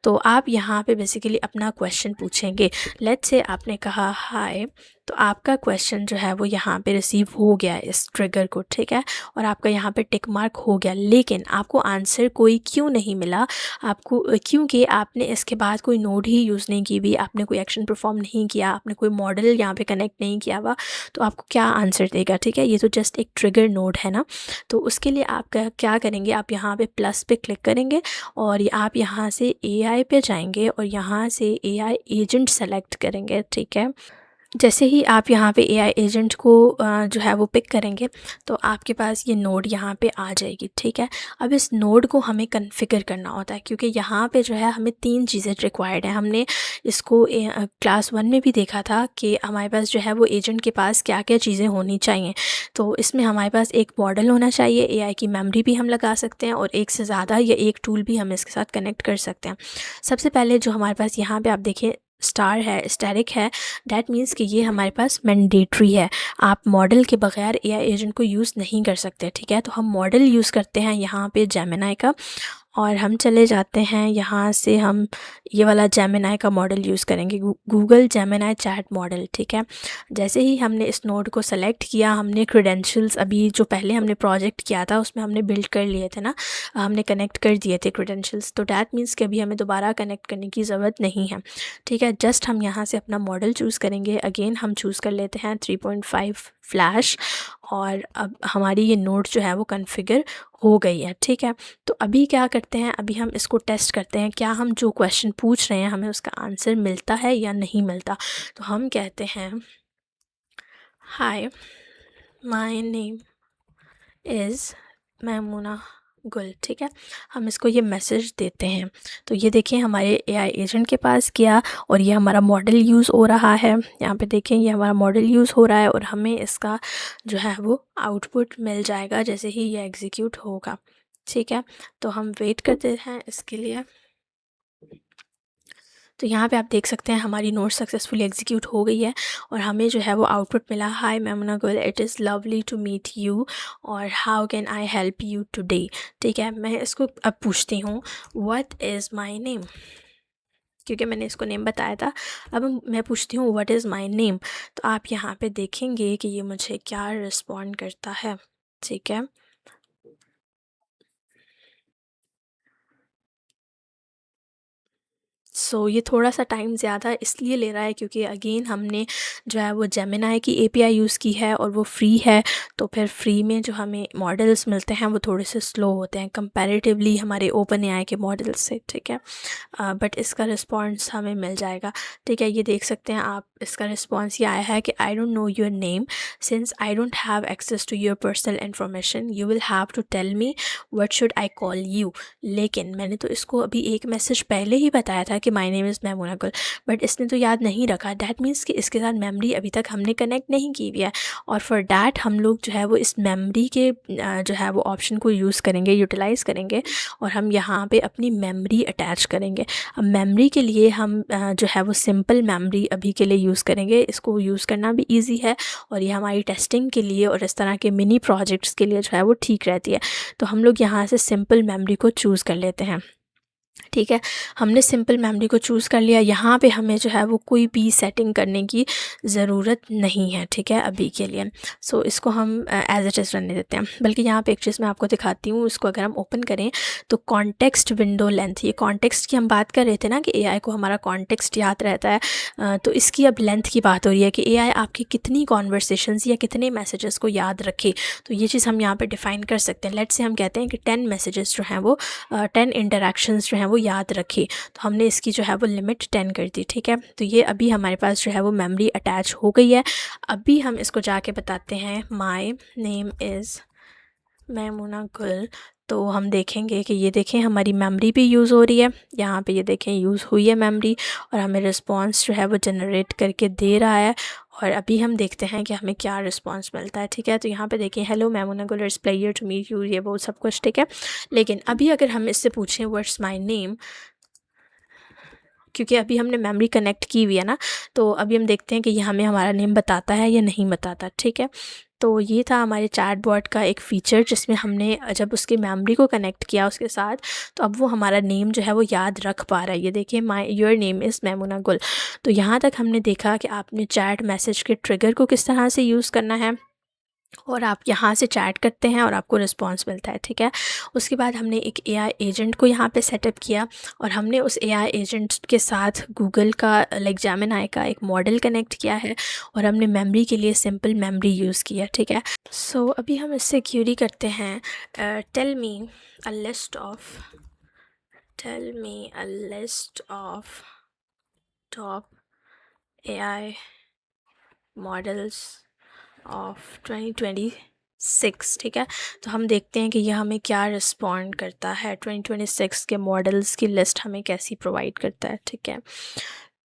तो आप यहाँ पे बेसिकली अपना क्वेश्चन पूछेंगे। लेट्स से आपने कहा हाय, तो आपका क्वेश्चन जो है वो यहाँ पे रिसीव हो गया इस ट्रिगर को, ठीक है। और आपका यहाँ पे टिक मार्क हो गया, लेकिन आपको आंसर कोई क्यों नहीं मिला, आपको क्योंकि आपने इसके बाद कोई नोड ही यूज़ नहीं की भी, आपने कोई एक्शन परफॉर्म नहीं किया, आपने कोई मॉडल यहाँ पे कनेक्ट नहीं किया हुआ, तो आपको क्या आंसर देगा, ठीक है। ये तो जस्ट एक ट्रिगर नोड है ना। तो उसके लिए आप क्या करेंगे, आप यहाँ पे प्लस पे क्लिक करेंगे और आप यहाँ से एआई पे जाएंगे और यहाँ से एआई एजेंट सेलेक्ट करेंगे, ठीक है। जैसे ही आप यहाँ पे एआई एजेंट को जो है वो पिक करेंगे तो आपके पास ये नोड यहाँ पे आ जाएगी, ठीक है। अब इस नोड को हमें कॉन्फ़िगर करना होता है क्योंकि यहाँ पे जो है हमें 3 चीज़ें रिक्वायर्ड हैं। हमने इसको क्लास 1 में भी देखा था कि हमारे पास जो है वो एजेंट के पास क्या क्या चीज़ें होनी चाहिए। तो इसमें हमारे पास एक मॉडल होना चाहिए, एआई की मेमोरी भी हम लगा सकते हैं और एक से ज़्यादा या एक टूल भी हम इसके साथ कनेक्ट कर सकते हैं। सबसे पहले जो हमारे पास यहाँ पर आप देखें स्टार है, स्टैटिक है, डैट मीन्स कि ये हमारे पास मैंडेटरी है। आप मॉडल के बगैर एआई एजेंट को यूज़ नहीं कर सकते, ठीक है। तो हम मॉडल यूज़ करते हैं यहाँ पे जेमिनाई का, और हम चले जाते हैं यहाँ से, हम ये वाला जेमिनाई का मॉडल यूज़ करेंगे, गूगल जेमिनाई चैट मॉडल, ठीक है। जैसे ही हमने इस नोड को सेलेक्ट किया, हमने क्रेडेंशियल्स अभी जो पहले हमने प्रोजेक्ट किया था उसमें हमने बिल्ड कर लिए थे ना, हमने कनेक्ट कर दिए थे क्रेडेंशियल्स, तो डैट मीन्स कि अभी हमें दोबारा कनेक्ट करने की ज़रूरत नहीं है, ठीक है। जस्ट हम यहाँ से अपना मॉडल चूज़ करेंगे। अगेन हम चूज़ कर लेते हैं 3.5 फ्लैश, और अब हमारी ये नोड जो है वो कॉन्फ़िगर हो गई है, ठीक है। तो अभी क्या करते हैं, अभी हम इसको टेस्ट करते हैं, क्या हम जो क्वेश्चन पूछ रहे हैं हमें उसका आंसर मिलता है या नहीं मिलता। तो हम कहते हैं हाय, माय नेम इज़ मैमूना गुल, ठीक है। हम इसको ये मैसेज देते हैं, तो ये देखिए हमारे एआई एजेंट के पास गया और ये हमारा मॉडल यूज़ हो रहा है। यहाँ पे देखें ये हमारा मॉडल यूज़ हो रहा है और हमें इसका जो है वो आउटपुट मिल जाएगा जैसे ही ये एग्जीक्यूट होगा, ठीक है। तो हम वेट करते हैं इसके लिए। तो यहाँ पे आप देख सकते हैं हमारी नोट सक्सेसफुली एग्जीक्यूट हो गई है और हमें जो है वो आउटपुट मिला, hi Maimuna Gul, it is lovely to meet you, और how can I help you today, ठीक है। मैं इसको अब पूछती हूँ व्हाट इज़ माय नेम, क्योंकि मैंने इसको नेम बताया था। अब मैं पूछती हूँ व्हाट इज़ माय नेम, तो आप यहाँ पे देखेंगे कि ये मुझे क्या रिस्पॉन्ड करता है, ठीक है। सो ये थोड़ा-सा टाइम ज़्यादा इसलिए ले रहा है क्योंकि अगेन हमने जो है वो जेमिनाई की एपीआई यूज़ की है और वो फ्री है, तो फिर फ्री में जो हमें मॉडल्स मिलते हैं वो थोड़े से स्लो होते हैं कंपैरेटिवली हमारे ओपन एआई के मॉडल्स से, ठीक है। बट इसका रिस्पॉन्स हमें मिल जाएगा, ठीक है। ये देख सकते हैं आप, इसका रिस्पॉन्स ये आया है कि I don't know your name, since I don't have access to your personal information, you will have to tell me what should I call you. लेकिन मैंने तो इसको अभी एक मैसेज पहले ही बताया था कि माय नेम इज़ मैमूना गुल, बट इसने तो याद नहीं रखा। दैट मीन्स कि इसके साथ मेमोरी अभी तक हमने कनेक्ट नहीं की हुई है, और फॉर डैट हम लोग जो है वो इस मेमोरी के जो है वो ऑप्शन को यूज़ करेंगे, यूटिलाइज़ करेंगे, और हम यहाँ पे अपनी मेमोरी अटैच करेंगे। अब मेमोरी के लिए हम जो है वो सिंपल मेमोरी अभी के लिए यूज़ करेंगे। इसको यूज़ करना भी ईजी है और ये हमारी टेस्टिंग के लिए और इस तरह के मिनी प्रोजेक्ट्स के लिए जो है वो ठीक रहती है। तो हम लोग यहाँ से सिंपल मेमोरी को चूज़ कर लेते हैं, ठीक है। हमने सिंपल मेमोरी को चूज़ कर लिया। यहाँ पे हमें जो है वो कोई भी सेटिंग करने की ज़रूरत नहीं है, ठीक है, अभी के लिए। सो इसको हम एज इट इज़ रहने देते हैं। बल्कि यहाँ पे एक चीज़ मैं आपको दिखाती हूँ, इसको अगर हम ओपन करें तो कॉन्टेक्स्ट विंडो लेंथ, ये कॉन्टेक्स्ट की हम बात कर रहे थे ना कि एआई को हमारा कॉन्टेक्स्ट याद रहता है, तो इसकी अब लेंथ की बात हो रही है कि एआई आपकी कितनी कॉन्वर्सेशंस या कितने मैसेजेस को याद रखे। तो ये चीज़ हम यहाँ पे डिफ़ाइन कर सकते हैं। लेट्स से हम कहते हैं कि 10 मैसेजेस जो हैं वो 10 इंटरेक्शंस जो हैं वो याद रखे, तो हमने इसकी जो है वो लिमिट 10 कर दी, ठीक है। तो ये अभी हमारे पास जो है वो मेमोरी अटैच हो गई है। अभी हम इसको जाके बताते हैं माय नेम इज़ मैमूना गुल, तो हम देखेंगे कि ये देखें हमारी मेमोरी भी यूज़ हो रही है। यहाँ पे ये देखें यूज़ हुई है मेमोरी, और हमें रिस्पॉन्स जो है वो जनरेट करके दे रहा है। और अभी हम देखते हैं कि हमें क्या रिस्पॉन्स मिलता है, ठीक है। तो यहाँ पे देखिए hello Maimoona Gul, it's pleasure to meet you, ये वो सब कुछ, ठीक है। लेकिन अभी अगर हम इससे पूछें व्हाट्स माय नेम, क्योंकि अभी हमने मेमोरी कनेक्ट की हुई है ना, तो अभी हम देखते हैं कि ये हमें हमारा नेम बताता है या नहीं बताता, ठीक है। तो ये था हमारे चैटबॉट का एक फ़ीचर जिसमें हमने जब उसकी मेमोरी को कनेक्ट किया उसके साथ, तो अब वो हमारा नेम जो है वो याद रख पा रहा है। ये देखिए my your name is Maimoona गुल। तो यहाँ तक हमने देखा कि आपने चैट मैसेज के ट्रिगर को किस तरह से यूज़ करना है, और आप यहाँ से चैट करते हैं और आपको रिस्पॉन्स मिलता है, ठीक है। उसके बाद हमने एक एआई एजेंट को यहाँ पे सेटअप किया, और हमने उस एआई एजेंट के साथ गूगल का लाइक जेमिनाई का एक मॉडल कनेक्ट किया है, और हमने मेमोरी के लिए सिंपल मेमोरी यूज़ किया, ठीक है। सो अभी हम इससे क्यूरी करते हैं tell me a list of top AI models of 2026, ठीक है। तो हम देखते हैं कि यह हमें क्या रिस्पॉन्ड करता है, 2026 के मॉडल्स की लिस्ट हमें कैसी प्रोवाइड करता है, ठीक है।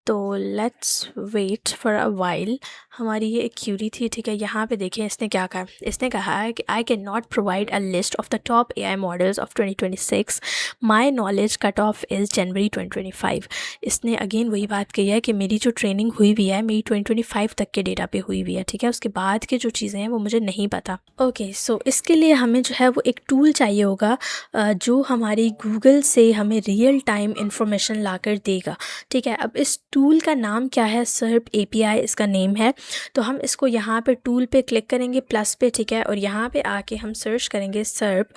तो let's wait for a while. हमारी ये एक क्यूरी थी, ठीक है। यहाँ पे देखें इसने क्या कहा। इसने कहा है कि I can not provide a list of the top AI models of 2026, my knowledge cut off is जनवरी 2025। इसने अगेन वही बात कही है कि मेरी जो ट्रेनिंग हुई हुई है मेरी 2025 तक के डेटा पे हुई हुई है, ठीक है। उसके बाद की जो चीज़ें हैं वो मुझे नहीं पता। ओके, सो इसके लिए हमें जो है वो एक टूल चाहिए होगा जो हमारी गूगल से हमें रियल टाइम इंफॉर्मेशन ला कर देगा, ठीक है। अब इस टूल का नाम क्या है? सर्प API इसका नेम है। तो हम इसको यहाँ पे टूल पे क्लिक करेंगे प्लस पे, ठीक है, और यहाँ पे आके हम सर्च करेंगे सर्प।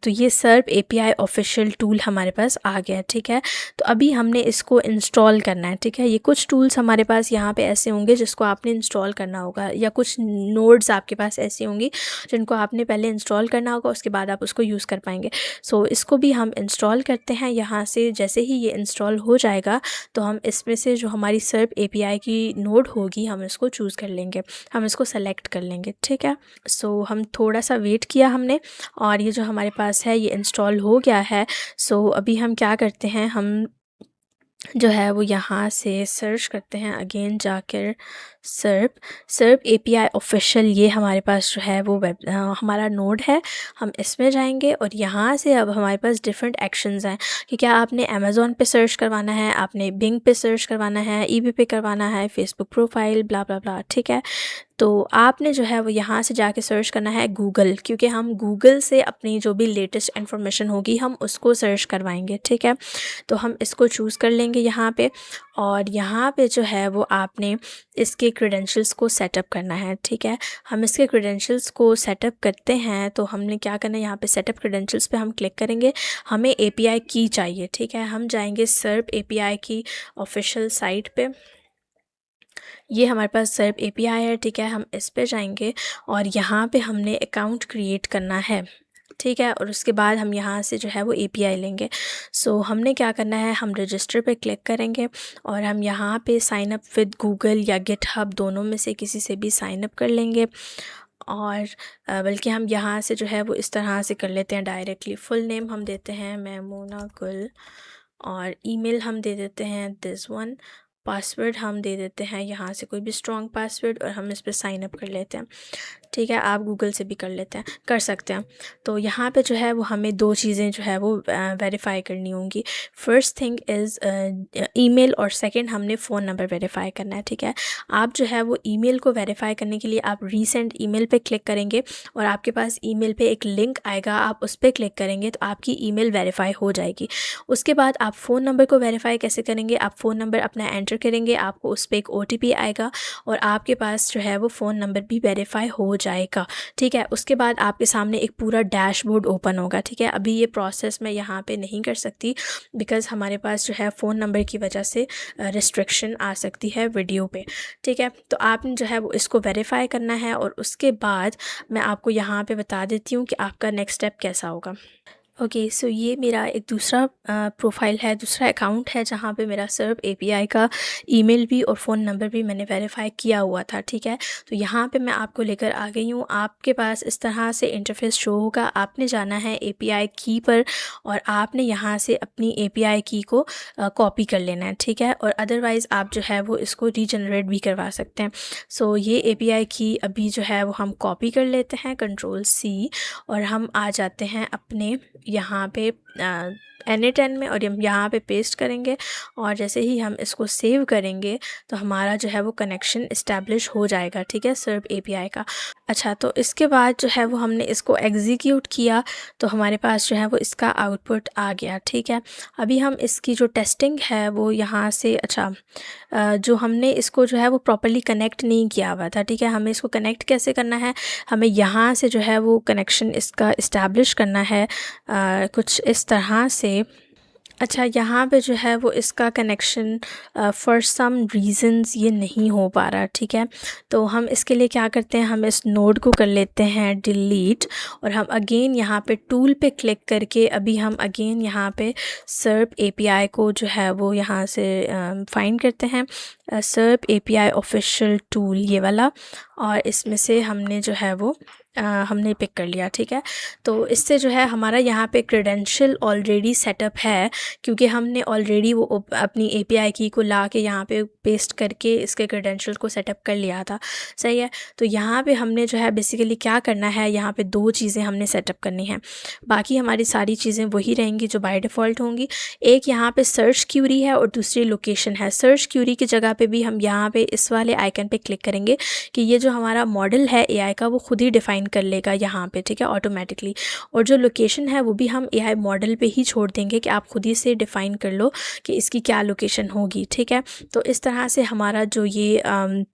तो ये सर्प API ऑफिशियल टूल हमारे पास आ गया, ठीक है। तो अभी हमने इसको इंस्टॉल करना है, ठीक है। ये कुछ टूल्स हमारे पास यहाँ पे ऐसे होंगे जिसको आपने इंस्टॉल करना होगा, या कुछ नोड्स आपके पास ऐसी होंगी जिनको आपने पहले इंस्टॉल करना होगा, उसके बाद आप उसको यूज़ कर पाएंगे। सो इसको भी हम इंस्टॉल करते हैं यहाँ से। जैसे ही ये इंस्टॉल हो जाएगा तो हम इसमें से जो हमारी सर्प API की नोड होगी हम इसको चूज़ कर लेंगे, हम इसको सेलेक्ट कर लेंगे, ठीक है। सो हम थोड़ा सा वेट किया हमने, और ये जो हमारे पास है ये इंस्टॉल हो गया है। सो अभी हम क्या करते हैं, हम जो है वो यहाँ से सर्च करते हैं अगेन जाकर सर्प API ऑफिशियल। ये हमारे पास जो है वो हमारा नोड है। हम इसमें जाएंगे और यहाँ से अब हमारे पास डिफरेंट एक्शंस हैं कि क्या आपने अमेज़ॉन पे सर्च करवाना है, आपने बिंग पे सर्च करवाना है, eBay पे करवाना है, फेसबुक प्रोफाइल, ब्ला ब्ला ब्ला, ठीक है। तो आपने जो है वो यहाँ से जाके सर्च करना है गूगल, क्योंकि हम गूगल से अपनी जो भी लेटेस्ट इन्फॉर्मेशन होगी हम उसको सर्च करवाएंगे, ठीक है। तो हम इसको चूज़ कर लेंगे यहाँ पे, और यहाँ पे जो है वो आपने इसके क्रेडेंशियल्स को सेटअप करना है, ठीक है। हम इसके क्रेडेंशियल्स को सेटअप करते हैं तो हमने क्या करना है, यहाँ पे सेटअप क्रेडेंशियल्स पे हम क्लिक करेंगे। हमें API की चाहिए, ठीक है। हम जाएंगे सर्प API की ऑफिशियल साइट पे। ये हमारे पास सर्प API है, ठीक है। हम इस पे जाएंगे और यहाँ पे हमने अकाउंट क्रिएट करना है, ठीक है। और उसके बाद हम यहाँ से जो है वो API लेंगे। सो हमने क्या करना है, हम रजिस्टर पे क्लिक करेंगे और हम यहाँ पे साइन अप विद गूगल या गिटहब दोनों में से किसी से भी साइन अप कर लेंगे। और बल्कि हम यहाँ से जो है वो इस तरह से कर लेते हैं डायरेक्टली। फुल नेम हम देते हैं मैमूना गुल, और ईमेल हम दे देते हैं दिस वन। पासवर्ड हम दे देते हैं यहाँ से कोई भी स्ट्रॉन्ग पासवर्ड, और हम इस पर साइन अप कर लेते हैं, ठीक है। आप गूगल से भी कर सकते हैं। तो यहाँ पे जो है वो हमें दो चीज़ें जो है वो वेरीफाई करनी होंगी। फर्स्ट थिंग इज़ ईमेल, और सेकंड हमने फ़ोन नंबर वेरीफाई करना है, ठीक है। आप जो है वो ईमेल को वेरीफाई करने के लिए आप रीसेंट ईमेल पे क्लिक करेंगे और आपके पास ईमेल पे एक लिंक आएगा, आप उस पर क्लिक करेंगे तो आपकी ईमेल वेरीफाई हो जाएगी। उसके बाद आप फ़ोन नंबर को वेरीफाई कैसे करेंगे, आप फ़ोन नंबर अपना एंटर करेंगे, आपको उस पर एक OTP आएगा और आपके पास जो है वो फ़ोन नंबर भी वेरीफाई हो जाएगा, ठीक है। उसके बाद आपके सामने एक पूरा डैशबोर्ड ओपन होगा, ठीक है। अभी ये प्रोसेस मैं यहाँ पे नहीं कर सकती बिकॉज़ हमारे पास जो है फ़ोन नंबर की वजह से रिस्ट्रिक्शन आ सकती है वीडियो पे, ठीक है। तो आपने जो है वो इसको वेरीफाई करना है और उसके बाद मैं आपको यहाँ पे बता देती हूँ कि आपका नेक्स्ट स्टेप कैसा होगा। ओके, सो ये मेरा एक दूसरा प्रोफाइल है, दूसरा अकाउंट है जहाँ पे मेरा सर्प API का ईमेल भी और फ़ोन नंबर भी मैंने वेरीफाई किया हुआ था, ठीक है। तो यहाँ पे मैं आपको लेकर आ गई हूँ। आपके पास इस तरह से इंटरफेस शो होगा। आपने जाना है API की पर और आपने यहाँ से अपनी API की को कॉपी कर लेना है, ठीक है। और अदरवाइज़ आप जो है वो इसको रीजनरेट भी करवा सकते हैं। सो ये API की अभी जो है वो हम कॉपी कर लेते हैं, Ctrl+C, और हम आ जाते हैं अपने यहाँ पे N8N में, और हम यहाँ पे पेस्ट करेंगे। और जैसे ही हम इसको सेव करेंगे तो हमारा जो है वो कनेक्शन इस्टेब्लिश हो जाएगा, ठीक है, सर्प API का। अच्छा, तो इसके बाद जो है वो हमने इसको एग्जीक्यूट किया तो हमारे पास जो है वो इसका आउटपुट आ गया, ठीक है। अभी हम इसकी जो टेस्टिंग है वो यहाँ से जो हमने इसको जो है वो प्रॉपर्ली कनेक्ट नहीं किया हुआ था, ठीक है। हमें इसको कनेक्ट कैसे करना है, हमें यहाँ से जो है वो कनेक्शन इसका इस्टेब्लिश करना है कुछ इस तरह से। अच्छा, यहाँ पे जो है वो इसका कनेक्शन फॉर सम रीज़न्स ये नहीं हो पा रहा, ठीक है। तो हम इसके लिए क्या करते हैं, हम इस नोड को कर लेते हैं डिलीट, और हम अगेन यहाँ पे टूल पे क्लिक करके अभी हम अगेन यहाँ पे सर्प API को जो है वो यहाँ से फाइंड करते हैं, सर्प API ऑफिशियल टूल ये वाला, और इसमें से हमने जो है वो हमने पिक कर लिया, ठीक है। तो इससे जो है हमारा यहाँ पे क्रेडेंशियल ऑलरेडी सेटअप है, क्योंकि हमने ऑलरेडी वो अपनी एपीआई की को ला के यहाँ पे पेस्ट करके इसके क्रेडेंशियल को सेटअप कर लिया था, सही है। तो यहाँ पे हमने जो है बेसिकली क्या करना है, यहाँ पे 2 चीज़ें हमने सेटअप करनी है, बाकी हमारी सारी चीज़ें वही रहेंगी जो बाय डिफ़ॉल्ट होंगी। एक यहाँ पे सर्च क्यूरी है और दूसरी लोकेशन है। सर्च क्यूरी की जगह पे भी हम यहाँ पे इस वाले आइकन पे क्लिक करेंगे कि ये जो हमारा मॉडल है एआई का वो खुद ही डिफ़ाइन कर लेगा यहाँ पे, ठीक है, ऑटोमेटिकली। और जो लोकेशन है वो भी हम एआई मॉडल पे ही छोड़ देंगे कि आप खुद ही से डिफ़ाइन कर लो कि इसकी क्या लोकेशन होगी, ठीक है। तो इस तरह से हमारा जो ये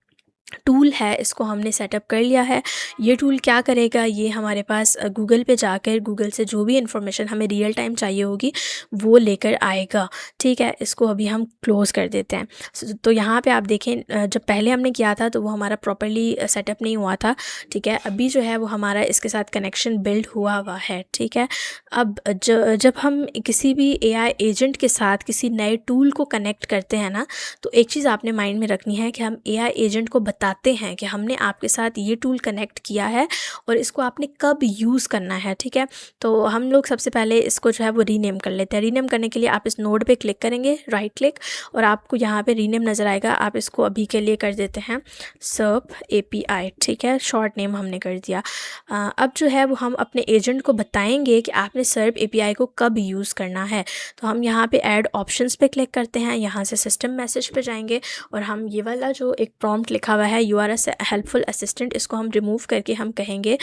टूल है इसको हमने सेटअप कर लिया है। ये टूल क्या करेगा, ये हमारे पास गूगल पे जाकर गूगल से जो भी इन्फॉर्मेशन हमें रियल टाइम चाहिए होगी वो लेकर आएगा, ठीक है। इसको अभी हम क्लोज़ कर देते हैं। तो यहाँ पे आप देखें, जब पहले हमने किया था तो वो हमारा प्रॉपर्ली सेटअप नहीं हुआ था, ठीक है। अभी जो है वो हमारा इसके साथ कनेक्शन बिल्ड हुआ हुआ है, ठीक है। अब जब हम किसी भी एआई एजेंट के साथ किसी नए टूल को कनेक्ट करते हैं ना, तो एक चीज़ आपने माइंड में रखनी है कि हम एआई एजेंट को बताते हैं कि हमने आपके साथ ये टूल कनेक्ट किया है और इसको आपने कब यूज़ करना है, ठीक है। तो हम लोग सबसे पहले इसको जो है वो रीनेम कर लेते हैं। रीनेम करने के लिए आप इस नोड पे क्लिक करेंगे, राइट क्लिक, और आपको यहाँ पे रीनेम नज़र आएगा। आप इसको अभी के लिए कर देते हैं सर्प एपीआई, ठीक है, शॉर्ट नेम हमने कर दिया। अब जो है वो हम अपने एजेंट को बताएंगे कि आपने सर्प एपीआई को कब यूज़ करना है। तो हम यहाँ पे ऐड ऑप्शंस पे क्लिक करते हैं, यहाँ से सिस्टम मैसेज पे जाएंगे और हम ये वाला जो एक प्रॉम्प्ट लिखा हुआ है you are a helpful assistant, इसको हम रिमूव करके हम कहेंगे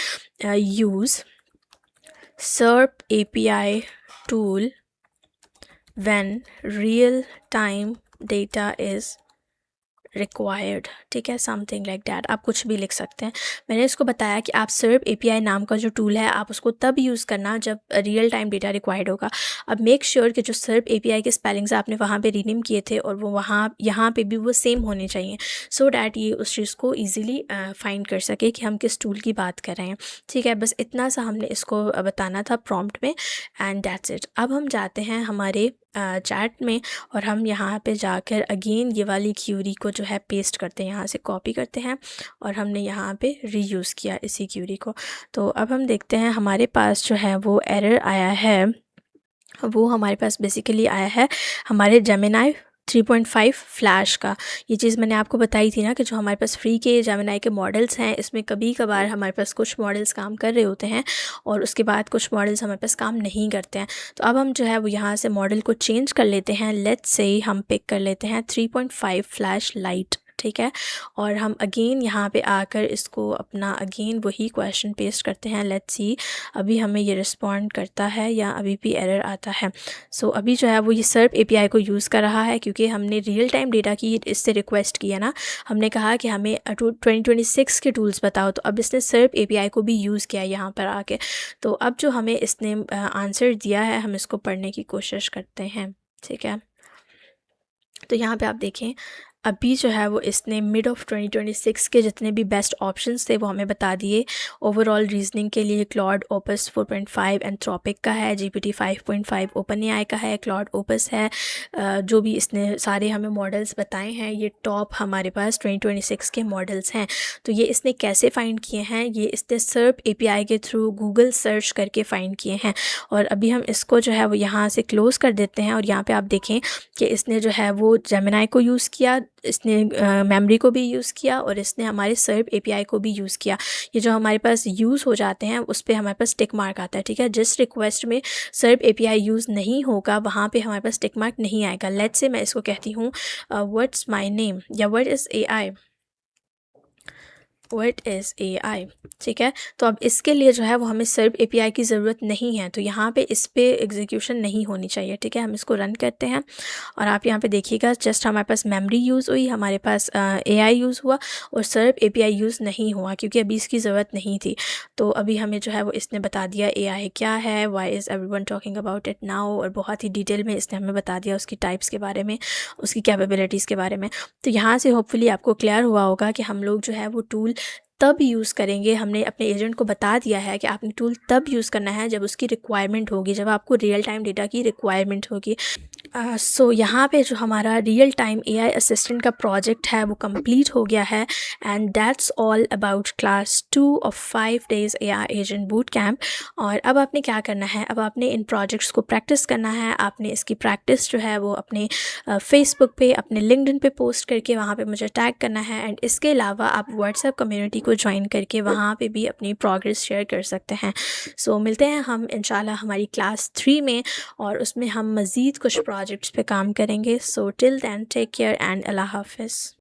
use SERP API tool when real time data is required, ठीक है, समथिंग लाइक दैट। आप कुछ भी लिख सकते हैं। मैंने इसको बताया कि आप सर्प एपीआई नाम का जो टूल है आप उसको तब यूज़ करना जब रियल टाइम डेटा रिक्वायर्ड होगा। अब मेक श्योर कि जो सर्प एपीआई के स्पेलिंग्स आपने वहाँ पे रीनेम किए थे और वो वहाँ यहाँ पे भी वो सेम होने चाहिए, सो डैट ये उस चीज़ को ईजिली फाइंड कर सके कि हम किस टूल की बात कर रहे हैं, ठीक है। बस इतना सा हमने इसको बताना था प्रॉम्प्ट में, एंड दैट्स इट। अब हम जाते हैं हमारे चैट में और हम यहाँ पे जाकर अगेन ये वाली क्यूरी को जो है पेस्ट करते हैं, यहाँ से कॉपी करते हैं और हमने यहाँ पे रीयूज़ किया इसी क्यूरी को। तो अब हम देखते हैं हमारे पास जो है वो एरर आया है, वो हमारे पास बेसिकली आया है हमारे जेमिनाई 3.5 फ्लैश का। ये चीज़ मैंने आपको बताई थी ना कि जो हमारे पास फ्री के जेमिनाई के मॉडल्स हैं इसमें कभी कभार हमारे पास कुछ मॉडल्स काम कर रहे होते हैं और उसके बाद कुछ मॉडल्स हमारे पास काम नहीं करते हैं। तो अब हम जो है वो यहाँ से मॉडल को चेंज कर लेते हैं। लेट्स से हम पिक कर लेते हैं 3.5 फ्लैश लाइट, ठीक है। और हम अगेन यहाँ पे आकर इसको अपना अगेन वही क्वेश्चन पेस्ट करते हैं। लेट्स सी अभी हमें ये रिस्पॉन्ड करता है या अभी भी एरर आता है। सो अभी जो है वो ये सर्प एपीआई को यूज़ कर रहा है क्योंकि हमने रियल टाइम डेटा की इससे रिक्वेस्ट की है ना। हमने कहा कि हमें 2026 के टूल्स बताओ, तो अब इसने सर्प एपीआई को भी यूज़ किया यहाँ पर आके। तो अब जो हमें इसने आंसर दिया है हम इसको पढ़ने की कोशिश करते हैं, ठीक है। तो यहाँ पे आप देखें अभी जो है वो इसने मिड ऑफ 2026 के जितने भी बेस्ट ऑप्शंस थे वो हमें बता दिए। ओवरऑल रीजनिंग के लिए क्लॉड ओपस 4.5 एंथ्रोपिक का है, जीपीटी 5.5 ओपन एआई का है, क्लॉड ओपस है। जो भी इसने सारे हमें मॉडल्स बताए हैं ये टॉप हमारे पास 2026 के मॉडल्स हैं। तो ये इसने कैसे फ़ाइंड किए हैं, ये इसने सर्प एपीआई के थ्रू गूगल सर्च करके फ़ाइंड किए हैं। और अभी हम इसको जो है वो यहाँ से क्लोज़ कर देते हैं और यहाँ पे आप देखें कि इसने जो है वो जेमिनाई को यूज़ किया, इसने मेमोरी को भी यूज़ किया और इसने हमारे सर्प एपीआई को भी यूज़ किया। ये जो हमारे पास यूज़ हो जाते हैं उस पर हमारे पास टिक मार्क आता है, ठीक है। जिस रिक्वेस्ट में सर्प एपीआई यूज़ नहीं होगा वहाँ पे हमारे पास टिक मार्क नहीं आएगा। लेट्स से मैं इसको कहती हूँ व्हाट्स माय नेम या what is AI, what is AI, ठीक है। तो अब इसके लिए जो है वो हमें सर्प एपीआई की ज़रूरत नहीं है, तो यहाँ पे इस पे एग्जीक्यूशन नहीं होनी चाहिए, ठीक है। हम इसको रन करते हैं और आप यहाँ पे देखिएगा जस्ट हमारे पास मेमोरी यूज़ हुई, हमारे पास एआई यूज़ हुआ और सर्प एपीआई यूज़ नहीं हुआ क्योंकि अभी इसकी ज़रूरत नहीं थी। तो अभी हमें जो है वो इसने बता दिया एआई क्या है, why is everyone talking about it now, और बहुत ही डिटेल में इसने हमें बता दिया उसकी टाइप्स के बारे में, उसकी कैपेबिलिटीज़ के बारे में। तो यहाँ से होपफुली आपको क्लियर हुआ होगा कि हम लोग जो है वो टूल तब यूज़ करेंगे। हमने अपने एजेंट को बता दिया है कि आपने टूल तब यूज़ करना है जब उसकी रिक्वायरमेंट होगी, जब आपको रियल टाइम डेटा की रिक्वायरमेंट होगी। सो यहाँ पे जो हमारा रियल टाइम एआई असिस्टेंट का प्रोजेक्ट है वो कंप्लीट हो गया है and that's all about class 2 of 5 days AI agent boot camp. और अब आपने क्या करना है, अब आपने इन प्रोजेक्ट्स को प्रैक्टिस करना है। आपने इसकी प्रैक्टिस जो है वो अपने फेसबुक पे, अपने लिंक्डइन पे पोस्ट करके वहाँ पे मुझे टैग करना है। एंड इसके अलावा आप व्हाट्सएप कम्युनिटी को ज्वाइन करके वहाँ पे भी अपनी प्रोग्रेस शेयर कर सकते हैं। सो मिलते हैं हम इंशाल्लाह हमारी क्लास 3 में, और उसमें हम मज़ीद कुछ प्रोजेक्ट्स पे काम करेंगे। So till then take care and अल्लाह हाफ़िज़।